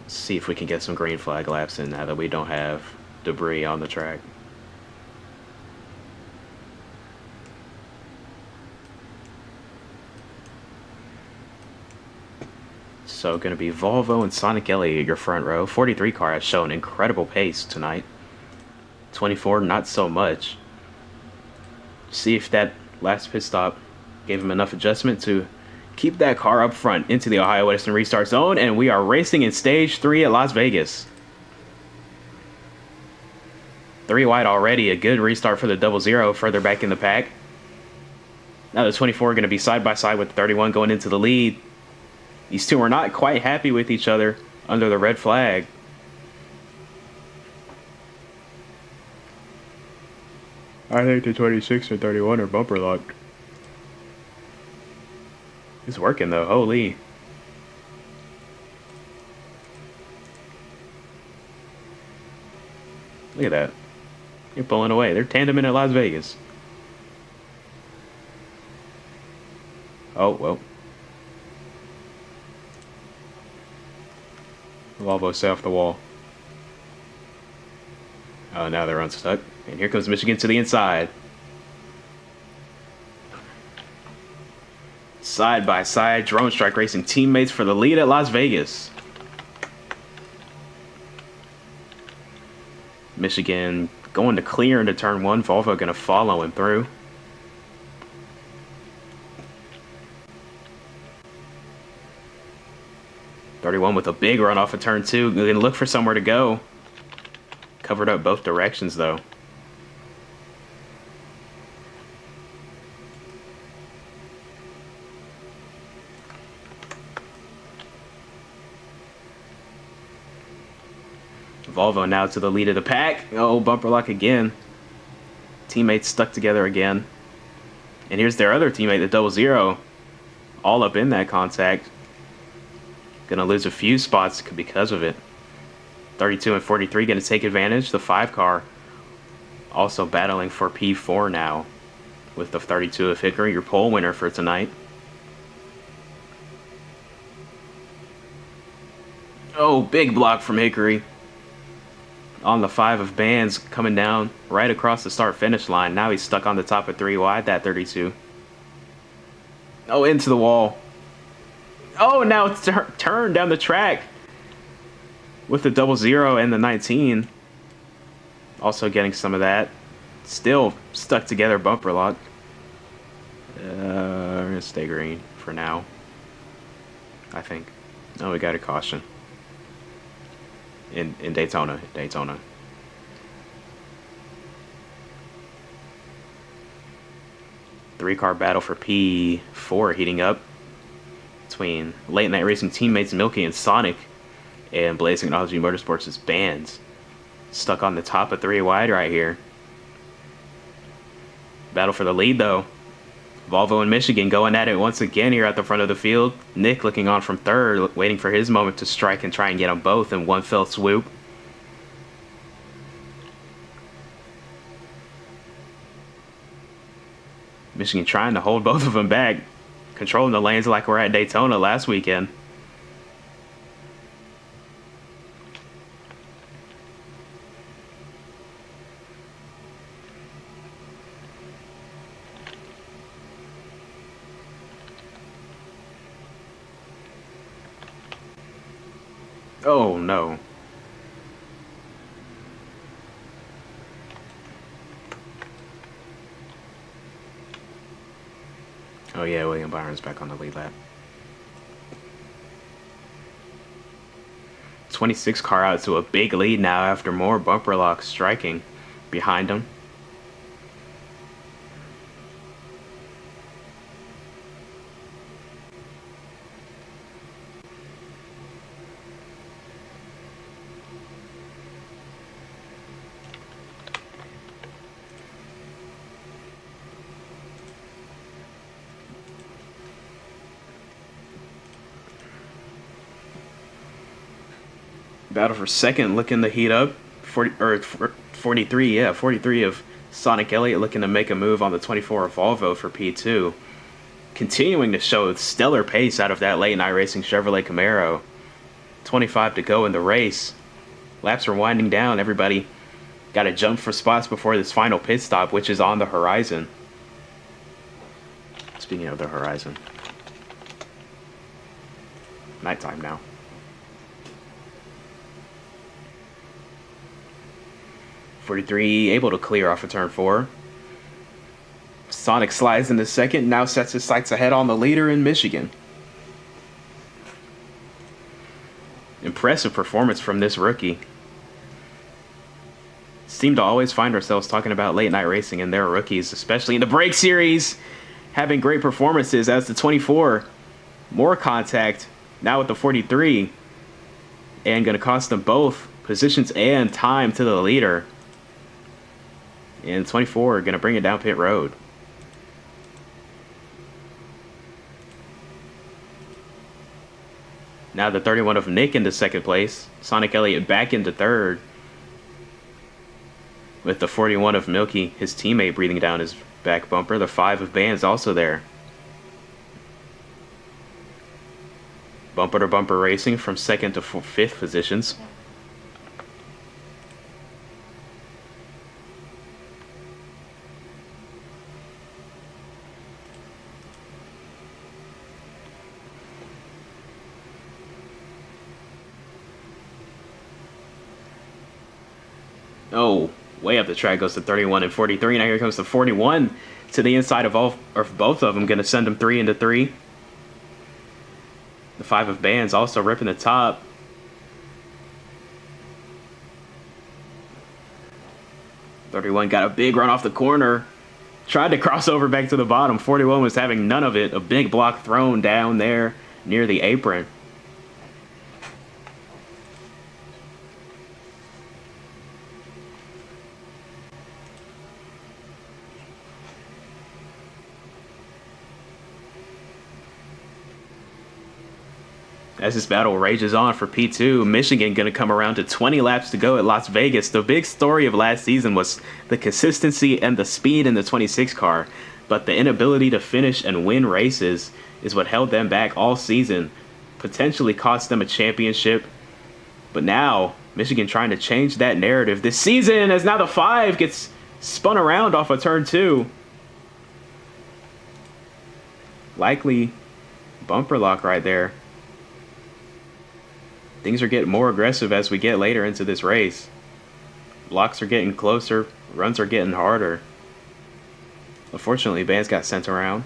See if we can get some green flag laps in now that we don't have debris on the track. So going to be Volvo and Sonic Elliott your front row. 43 car has shown incredible pace tonight. 24 not so much. See if that last pit stop gave him enough adjustment to keep that car up front into the Ohio Western restart zone, and we are racing in stage 3 at Las Vegas. 3 wide already, a good restart for the 00 further back in the pack. Now the 24 are going to be side by side with the 31 going into the lead. These two are not quite happy with each other under the red flag. I think the 26 and 31 are bumper locked. It's working though, holy. Look at that. You're pulling away. They're tandeming at Las Vegas. Oh, well. Volvo stay off the wall. Oh, now they're unstuck. And here comes Michigan to the inside. Side by side, Drone Strike Racing teammates for the lead at Las Vegas. Michigan going to clear into turn 1. Volvo going to follow him through. .31 with a big run off of turn 2. Going to look for somewhere to go. Covered up both directions though. Volvo now to the lead of the pack. Oh, bumper lock again. Teammates stuck together again. And here's their other teammate, the 00. All up in that contact. Gonna lose a few spots because of it. 32 and 43 gonna take advantage. The 5 car also battling for P4 now with the 32 of Hickory, your pole winner for tonight. Oh, big block from Hickory. On the 5 of Bands coming down right across the start-finish line. Now he's stuck on the top of 3 wide, that 32. Oh, into the wall. Oh, now it's turned down the track with the 00 and the 19. Also getting some of that. Still stuck together, bumper lock. We're going to stay green for now, I think. Oh, we got a caution. In Daytona. 3-car battle for P4 heating up between Late Night Racing teammates Milky and Sonic, and Blazing Technology Motorsports' Bands. Stuck on the top of 3 wide right here. Battle for the lead though. Volvo and Michigan going at it once again here at the front of the field. Nick looking on from 3rd, waiting for his moment to strike and try and get them both in one fell swoop. Michigan trying to hold both of them back, controlling the lanes like we're at Daytona last weekend. Oh no. Oh yeah, William Byron's back on the lead lap. 26 car out to a big lead now after more bumper locks striking behind him. Battle for second looking to heat up. 43, yeah, 43 of Sonic Elliott looking to make a move on the 24 of Volvo for P2. Continuing to show stellar pace out of that late night racing Chevrolet Camaro. 25 to go in the race. Laps are winding down. Everybody got to jump for spots before this final pit stop, which is on the horizon. Speaking of the horizon. Nighttime now. .43 able to clear off of turn 4. Sonic slides into second, now sets his sights ahead on the leader in Michigan. Impressive performance from this rookie. Seem to always find ourselves talking about late night racing and their rookies, especially in the Break Series, having great performances as the 24. More contact now with the 43, and going to cost them both positions and time to the leader. And 24 going to bring it down pit road. Now the 31 of Nick into second place. Sonic Elliott back into third. With the 41 of Milky, his teammate, breathing down his back bumper. The 5 of Bands also there. Bumper to bumper racing from second to fifth positions. Oh, way up the track goes the 31 and 43. Now here comes the 41 to the inside of both of them. Going to send them 3 into 3. The 5 of Bands also ripping the top. .31 got a big run off the corner. Tried to cross over back to the bottom. 41 was having none of it. A big block thrown down there near the apron. As this battle rages on for P2, Michigan going to come around to 20 laps to go at Las Vegas. The big story of last season was the consistency and the speed in the 26 car, but the inability to finish and win races is what held them back all season, potentially cost them a championship. But now, Michigan trying to change that narrative this season, as now the 5 gets spun around off of turn 2. Likely bumper lock right there. Things are getting more aggressive as we get later into this race. Blocks are getting closer. Runs are getting harder. Unfortunately, Bands got sent around.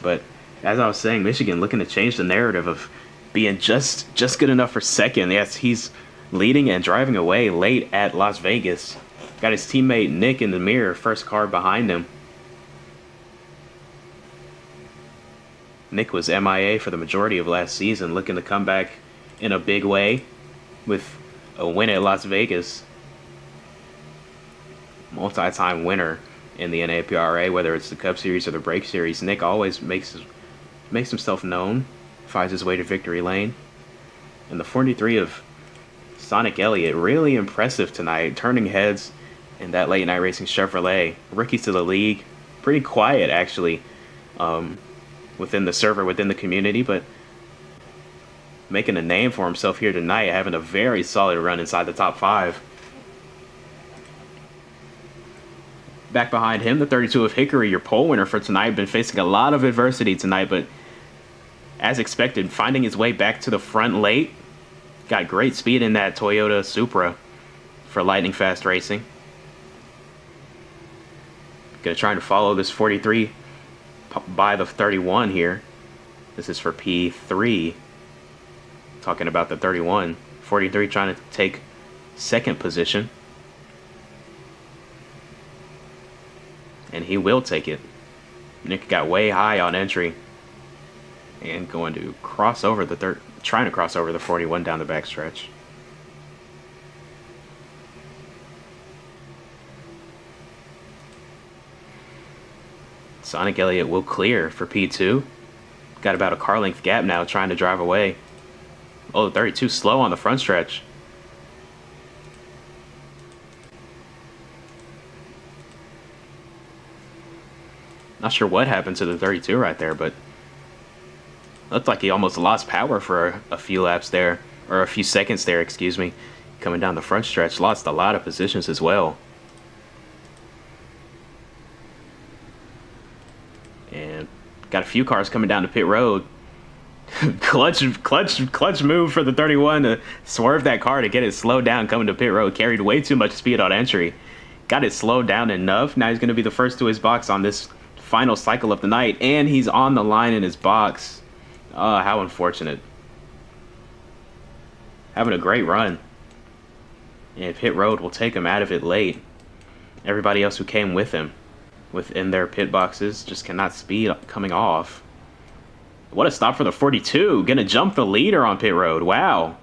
But as I was saying, Michigan looking to change the narrative of being just good enough for second. Yes, he's leading and driving away late at Las Vegas. Got his teammate Nick in the mirror, first car behind him. Nick was MIA for the majority of last season, looking to come back in a big way with a win at Las Vegas. Multi-time winner in the NAPRA, whether it's the Cup Series or the Break Series. Nick always makes himself known, finds his way to victory lane. And the 43 of Sonic Elliott, really impressive tonight, turning heads in that late night racing Chevrolet. Rookies to the league, pretty quiet actually. Within the server, within the community, but making a name for himself here tonight, having a very solid run inside the top 5. Back behind him, the 32 of Hickory, your pole winner for tonight, been facing a lot of adversity tonight, but as expected, finding his way back to the front late. Got great speed in that Toyota Supra for lightning fast racing. Gonna try to follow this 43 by the 31 here. This is for P3. Talking about the 31. 43 trying to take second position. And he will take it. Nick got way high on entry. And going to cross over the trying to cross over the 41 down the backstretch. Sonic Elliott will clear for P2. Got about a car length gap now trying to drive away. Oh, 32 slow on the front stretch. Not sure what happened to the 32 right there, but looked like he almost lost power for a few laps there, or a few seconds there, excuse me. Coming down the front stretch, lost a lot of positions as well. And got a few cars coming down to pit road. clutch move for the 31 to swerve that car to get it slowed down coming to pit road. Carried way too much speed on entry. Got it slowed down enough. Now he's going to be the first to his box on this final cycle of the night, and he's on the line in his box. Oh, how unfortunate. Having a great run. And pit road will take him out of it late. Everybody else who came with him within their pit boxes just cannot speed coming off. What a stop for the 42. Gonna jump the leader on pit road. Wow.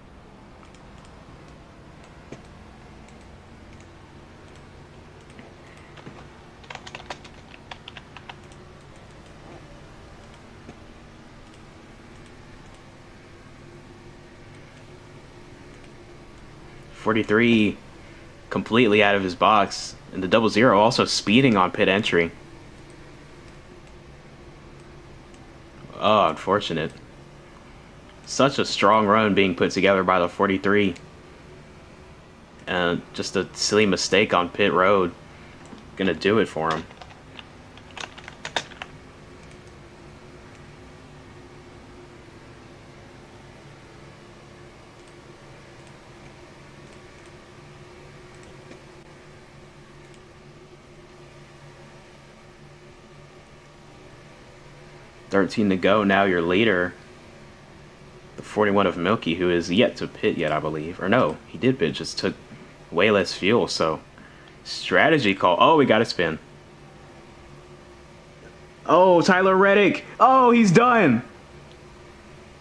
.43 completely out of his box, and the 00 also speeding on pit entry. Oh, unfortunate. Such a strong run being put together by the 43. And just a silly mistake on pit road. Gonna do it for him. .13 to go. Now your leader, the 41 of Milky, who is yet to pit yet, I believe. Or no, he did pit, just took way less fuel. So, strategy call. Oh, we got a spin. Oh, Tyler Reddick. Oh, he's done.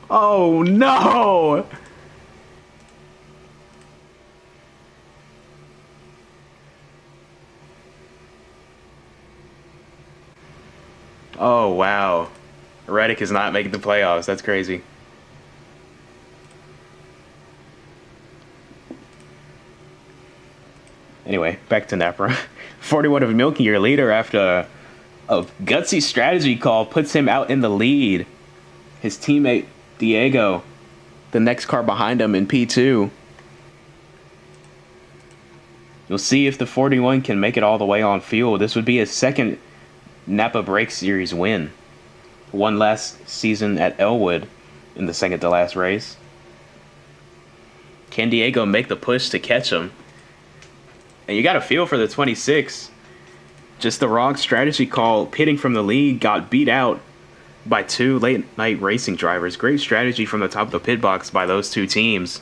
Oh, no. Oh, wow. Reddick is not making the playoffs. That's crazy. Anyway, back to Napra. 41 of Milky, your leader, after a gutsy strategy call, puts him out in the lead. His teammate, Diego, the next car behind him in P2. You'll see if the 41 can make it all the way on fuel. This would be his second Napa Brake Series win. One last season at Elwood in the second to last race. Can Diego make the push to catch him? And you got a feel for the 26. Just the wrong strategy call. Pitting from the lead, got beat out by two late night racing drivers. Great strategy from the top of the pit box by those two teams.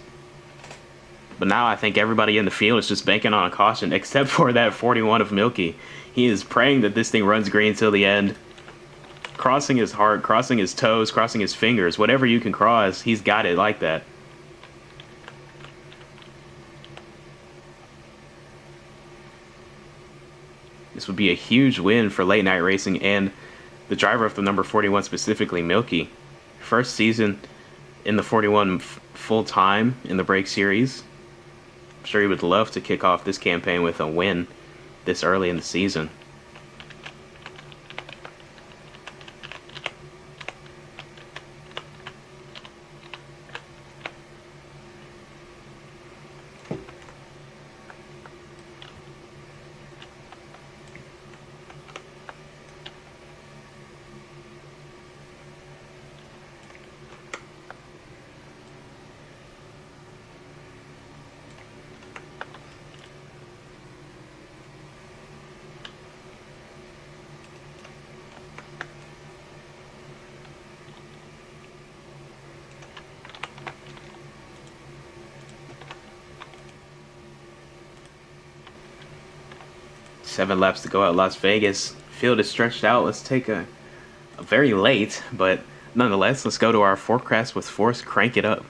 But now I think everybody in the field is just banking on a caution, except for that 41 of Milky. He is praying that this thing runs green till the end. Crossing his heart, crossing his toes, crossing his fingers. Whatever you can cross, he's got it like that. This would be a huge win for late night racing and the driver of the number 41 specifically, Milky. First season in the 41 full time in the Brake Series. I'm sure he would love to kick off this campaign with a win this early in the season. Seven laps to go at Las Vegas. Field is stretched out. Let's take a very late, but nonetheless, let's go to our forecast with force. Crank it up.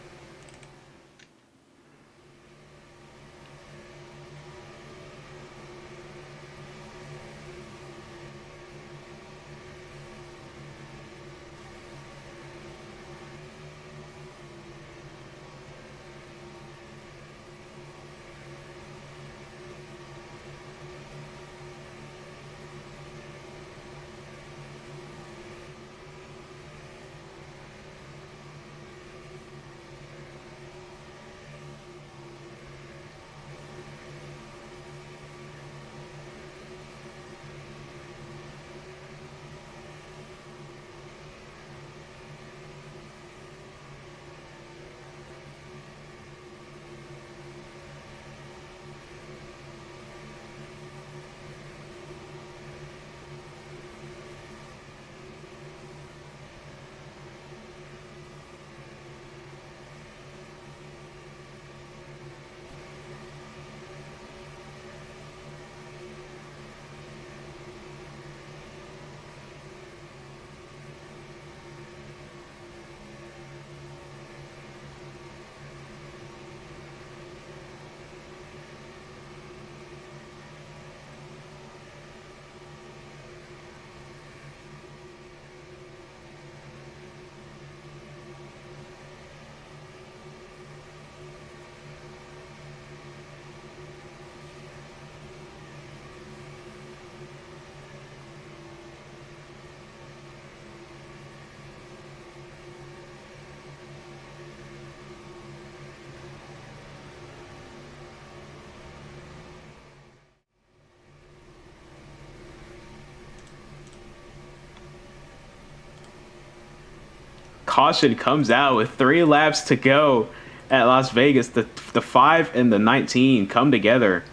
caution comes out with 3 laps to go at Las Vegas. The 5 and the 19 come together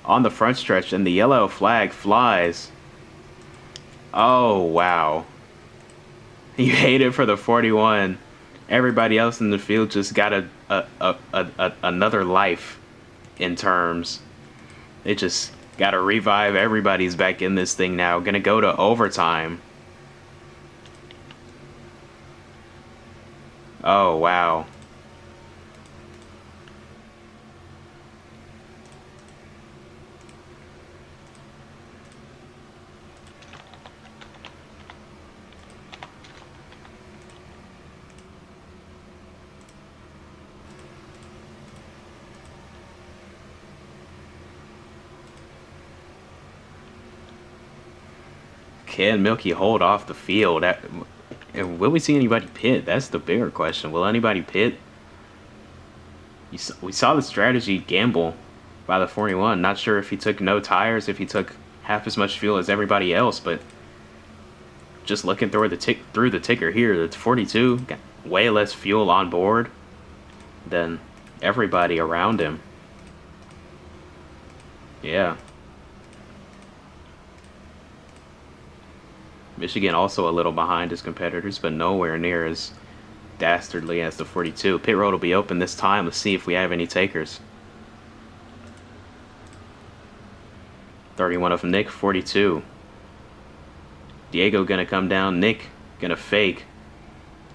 on the front stretch, and the yellow flag flies. Oh, wow. You hate it for the 41. Everybody else in the field just got another life in terms. It just got to revive. Everybody's back in this thing now. Gonna go to overtime. Oh, wow. Can Milky hold off the field? And will we see anybody pit? That's the bigger question. Will anybody pit? We saw the strategy gamble by the 41. Not sure if he took no tires, if he took half as much fuel as everybody else, but just looking through the ticker here, the 42 got way less fuel on board than everybody around him. Yeah. Michigan also a little behind his competitors, but nowhere near as dastardly as the 42. Pit road will be open this time. Let's see if we have any takers. 31 of Nick, 42. Diego gonna come down. Nick gonna fake.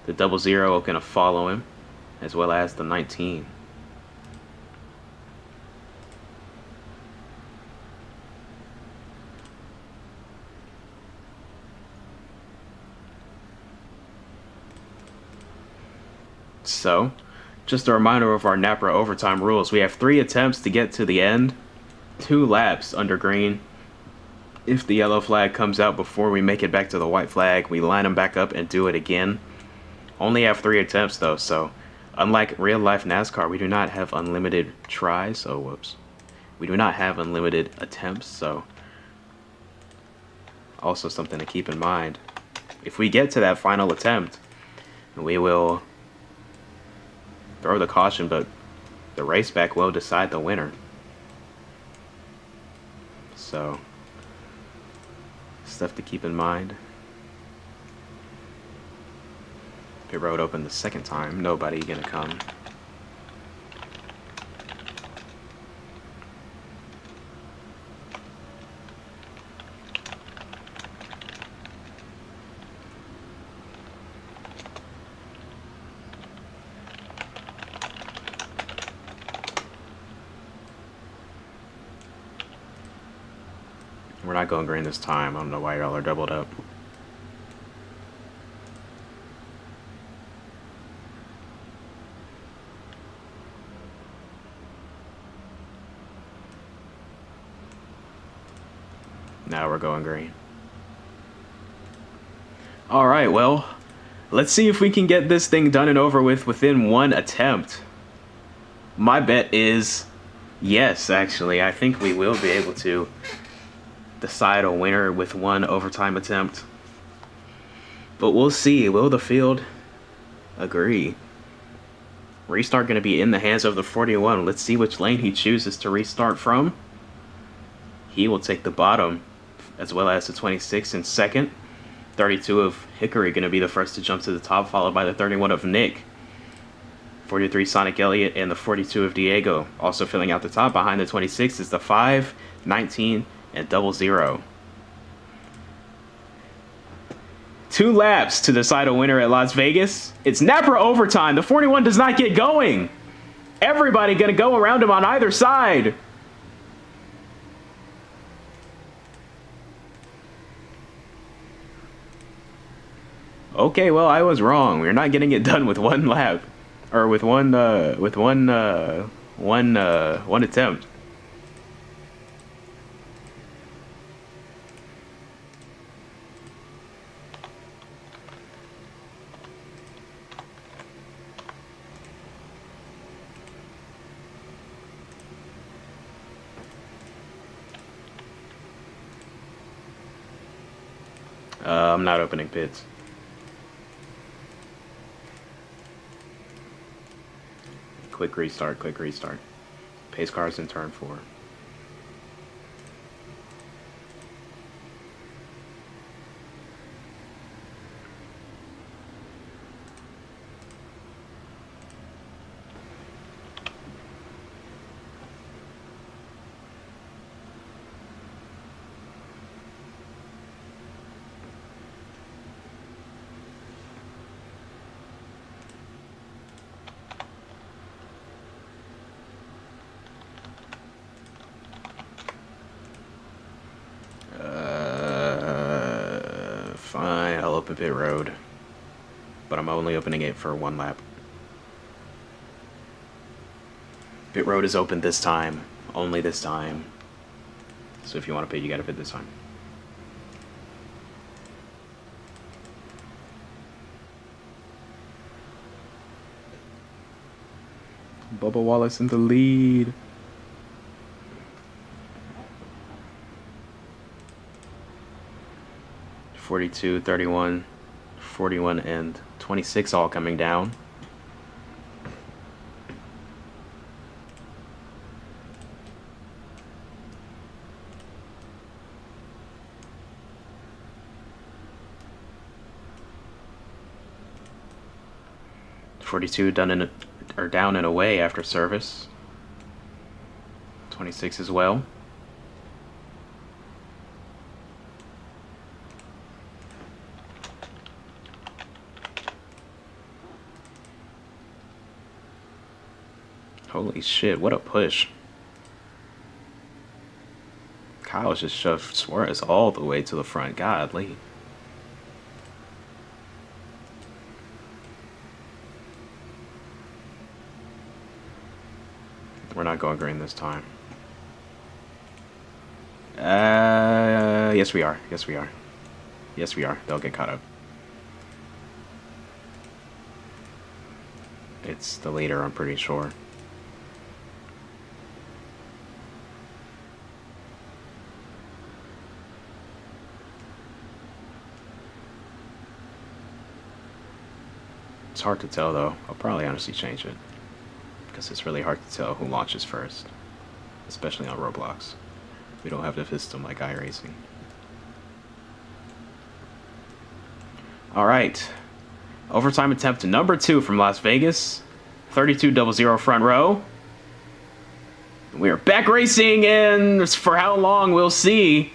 The 00 gonna follow him, as well as the 19. So, just a reminder of our NAPRA overtime rules. We have 3 attempts to get to the end, 2 laps under green. If the yellow flag comes out before we make it back to the white flag, we line them back up and do it again. Only have 3 attempts though, so unlike real life NASCAR, we do not have unlimited tries. Oh, whoops. We do not have unlimited attempts, so also something to keep in mind. If we get to that final attempt, we will throw the caution, but the race back will decide the winner. So, stuff to keep in mind. Pit road open the second time. Nobody gonna come. We're not going green this time. I don't know why y'all are doubled up. Now we're going green. All right, well, let's see if we can get this thing done and over with within 1 attempt. My bet is yes, actually. I think we will be able to decide a winner with 1 overtime attempt. But we'll see. Will the field agree? Restart going to be in the hands of the 41. Let's see which lane he chooses to restart from. He will take the bottom, as well as the 26 in second. 32 of Hickory going to be the first to jump to the top, followed by the 31 of Nick. 43 Sonic Elliott and the 42 of Diego. Also filling out the top behind the 26 is the 5, 19, and 00. 2 laps to decide a winner at Las Vegas. It's NAPRA overtime. The 41 does not get going. Everybody gonna go around him on either side. Okay, well, I was wrong. We're not getting it done with 1 lap, or with one attempt. I'm not opening pits. Click restart, click restart. Pace cars in turn 4. Fine, I'll open pit road. But I'm only opening it for 1 lap. Pit road is open this time. Only this time. So if you want to pit, you gotta pit this time. Bubba Wallace in the lead. (42, 31, 41, and 26 all coming down. (42) down and away after service. 26 as well. Holy shit, what a push. Kyle's just shoved Suarez all the way to the front. Godly. We're not going green this time. Yes we are. Yes we are. Yes we are. They'll get caught up. It's the leader, I'm pretty sure. It's hard to tell though. I'll probably honestly change it. Because it's really hard to tell who launches first. Especially on Roblox. We don't have the system like iRacing. Alright. Overtime attempt number 2 from Las Vegas. 32-00 front row. We are back racing, and for how long we'll see.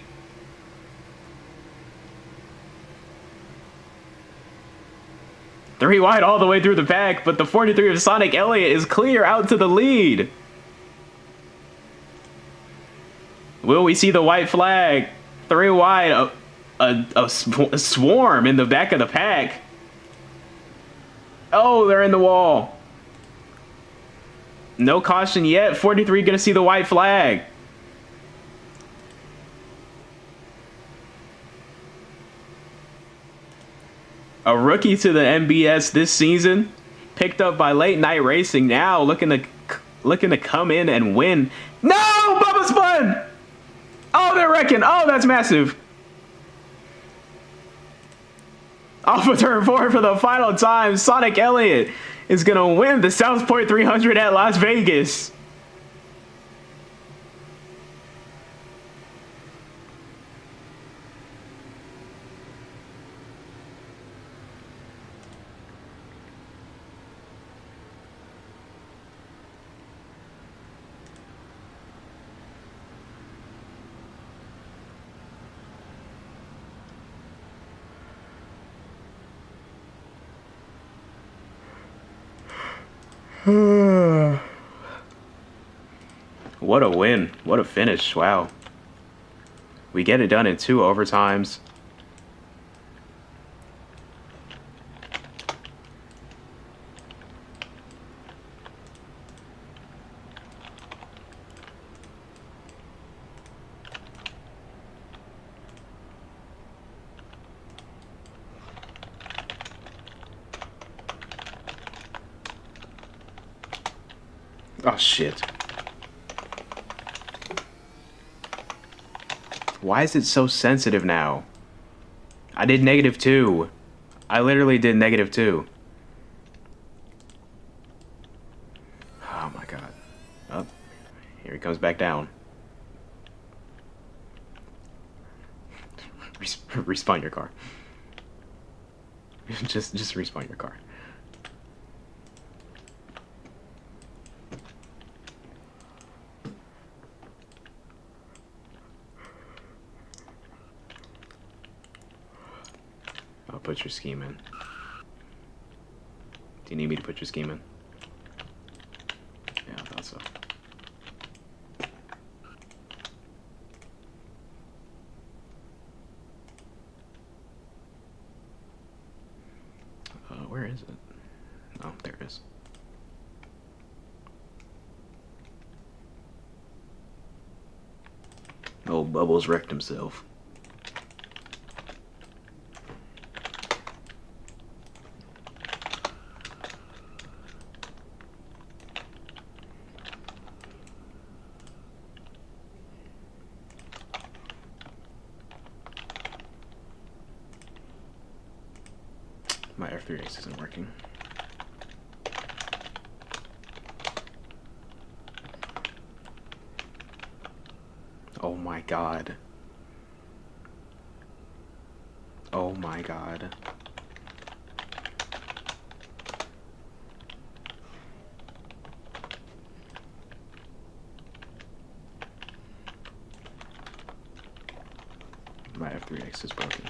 Three wide all the way through the pack, but the 43 of Sonic Elliott is clear out to the lead. Will we see the white flag? 3 wide, a swarm in the back of the pack. Oh, they're in the wall. No caution yet. 43 gonna see the white flag. A rookie to the NBS this season, picked up by Late Night Racing. Now looking to come in and win. No, Bubba spun. Oh, they're wrecking. Oh, that's massive. Off of turn 4 for the final time. Sonic Elliott is gonna win the South Point 300 at Las Vegas. What a win. What a finish. Wow. We get it done in 2 overtimes. Oh, shit. Why is it so sensitive now? I did -2. I literally did -2. comes back down. Respawn your car. just respawn your car. I'll put your scheme in. Do you need me to put your scheme in? Yeah, I thought so. Where is it? Oh, there it is. Oh, Bubbles wrecked himself. My F3X isn't working. Oh my god. Oh my god. My F3X is broken.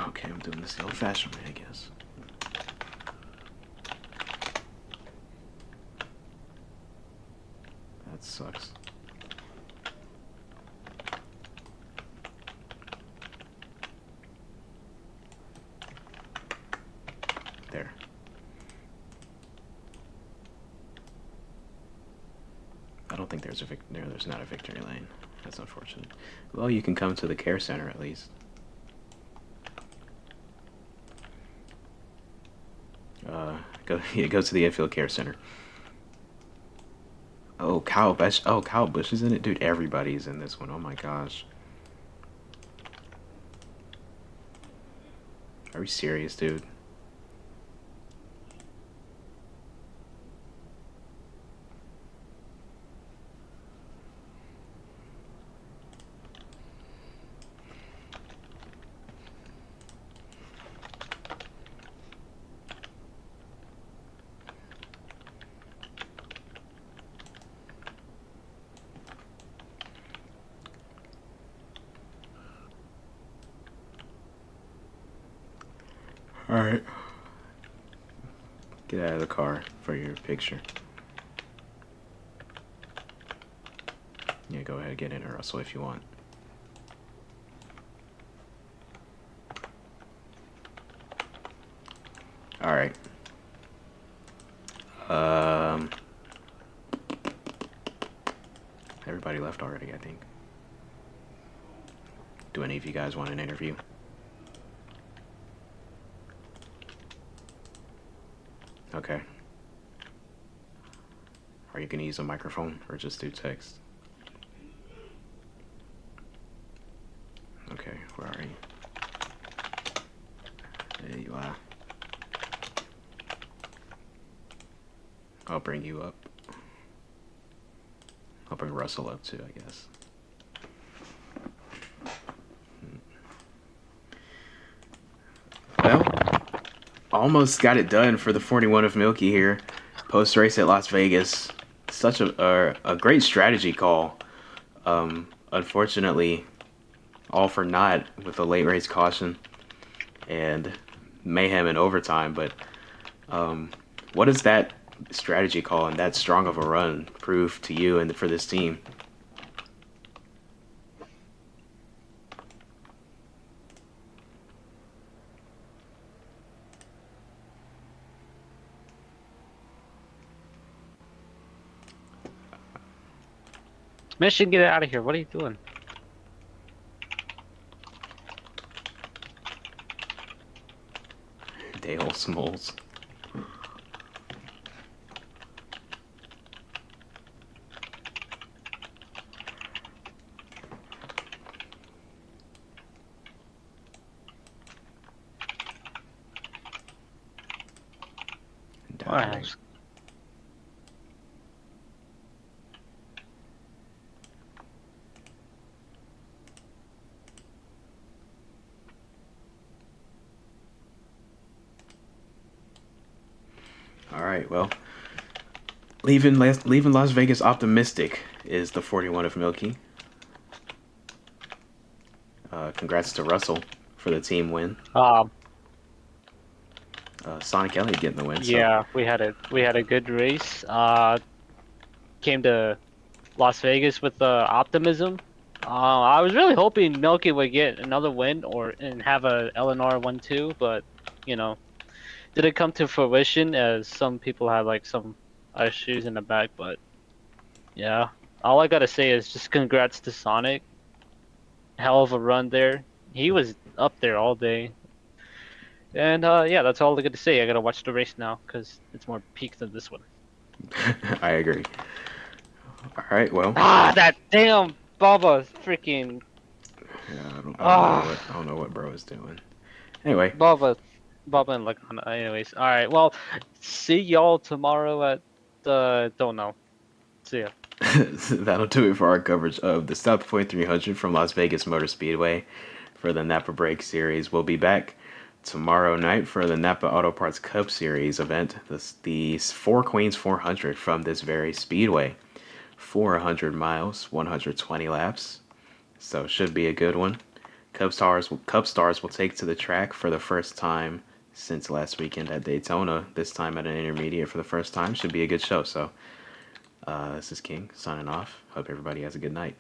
Okay, I'm doing this the old-fashioned way, I guess. That sucks. There. I don't think there's a there's not a victory lane. That's unfortunate. Well, you can come to the care center at least. Go to the infield care center. Oh, Kyle Busch. Oh, Kyle Busch is in it, dude. Everybody's in this one. Oh my gosh. Are we serious, dude? Alright. Get out of the car for your picture. Yeah, go ahead, get in, Russell, if you want. Alright. Everybody left already, I think. Do any of you guys want an interview? Okay. Are you gonna use a microphone or just do text? Okay, where are you? There you are. I'll bring you up. I'll bring Russell up too, I guess. Well, almost got it done for the 41 of Milky here. Post race at Las Vegas. Such a great strategy call. Unfortunately, all for naught with a late race caution and mayhem in overtime. But what does that strategy call and that strong of a run prove to you and for this team? Mission, get out of here. What are you doing? Dales. Smalls. Wow. All right, well, leaving Las Vegas optimistic is the 41 of Milky. Congrats to Russell for the team win. Sonic Elliott getting the win. Yeah, we had a good race. Came to Las Vegas with optimism. I was really hoping Milky would get another win and have a LNR 1-2, but you know, didn't come to fruition as some people had like some issues in the back. But yeah, all I gotta say is just congrats to Sonic. Hell of a run there. He was up there all day. And yeah, that's all I got to say. I gotta watch the race now because it's more peak than this one. I agree. All right, well. That damn Bubba freaking. Yeah, Ah, I don't know what bro is doing. Anyway, Bubba and Lacana. Anyways, all right. Well, see y'all tomorrow at don't know. See ya. that'll do it for our coverage of the South Point 300 from Las Vegas Motor Speedway for the Napa Break Series. We'll be back tomorrow night for the Napa Auto Parts Cup Series event, the Four Queens 400 from this very speedway. 400 miles, 120 laps. So should be a good one. Cup Stars will take to the track for the first time since last weekend at Daytona. This time at an intermediate for the first time. Should be a good show. So this is King signing off. Hope everybody has a good night.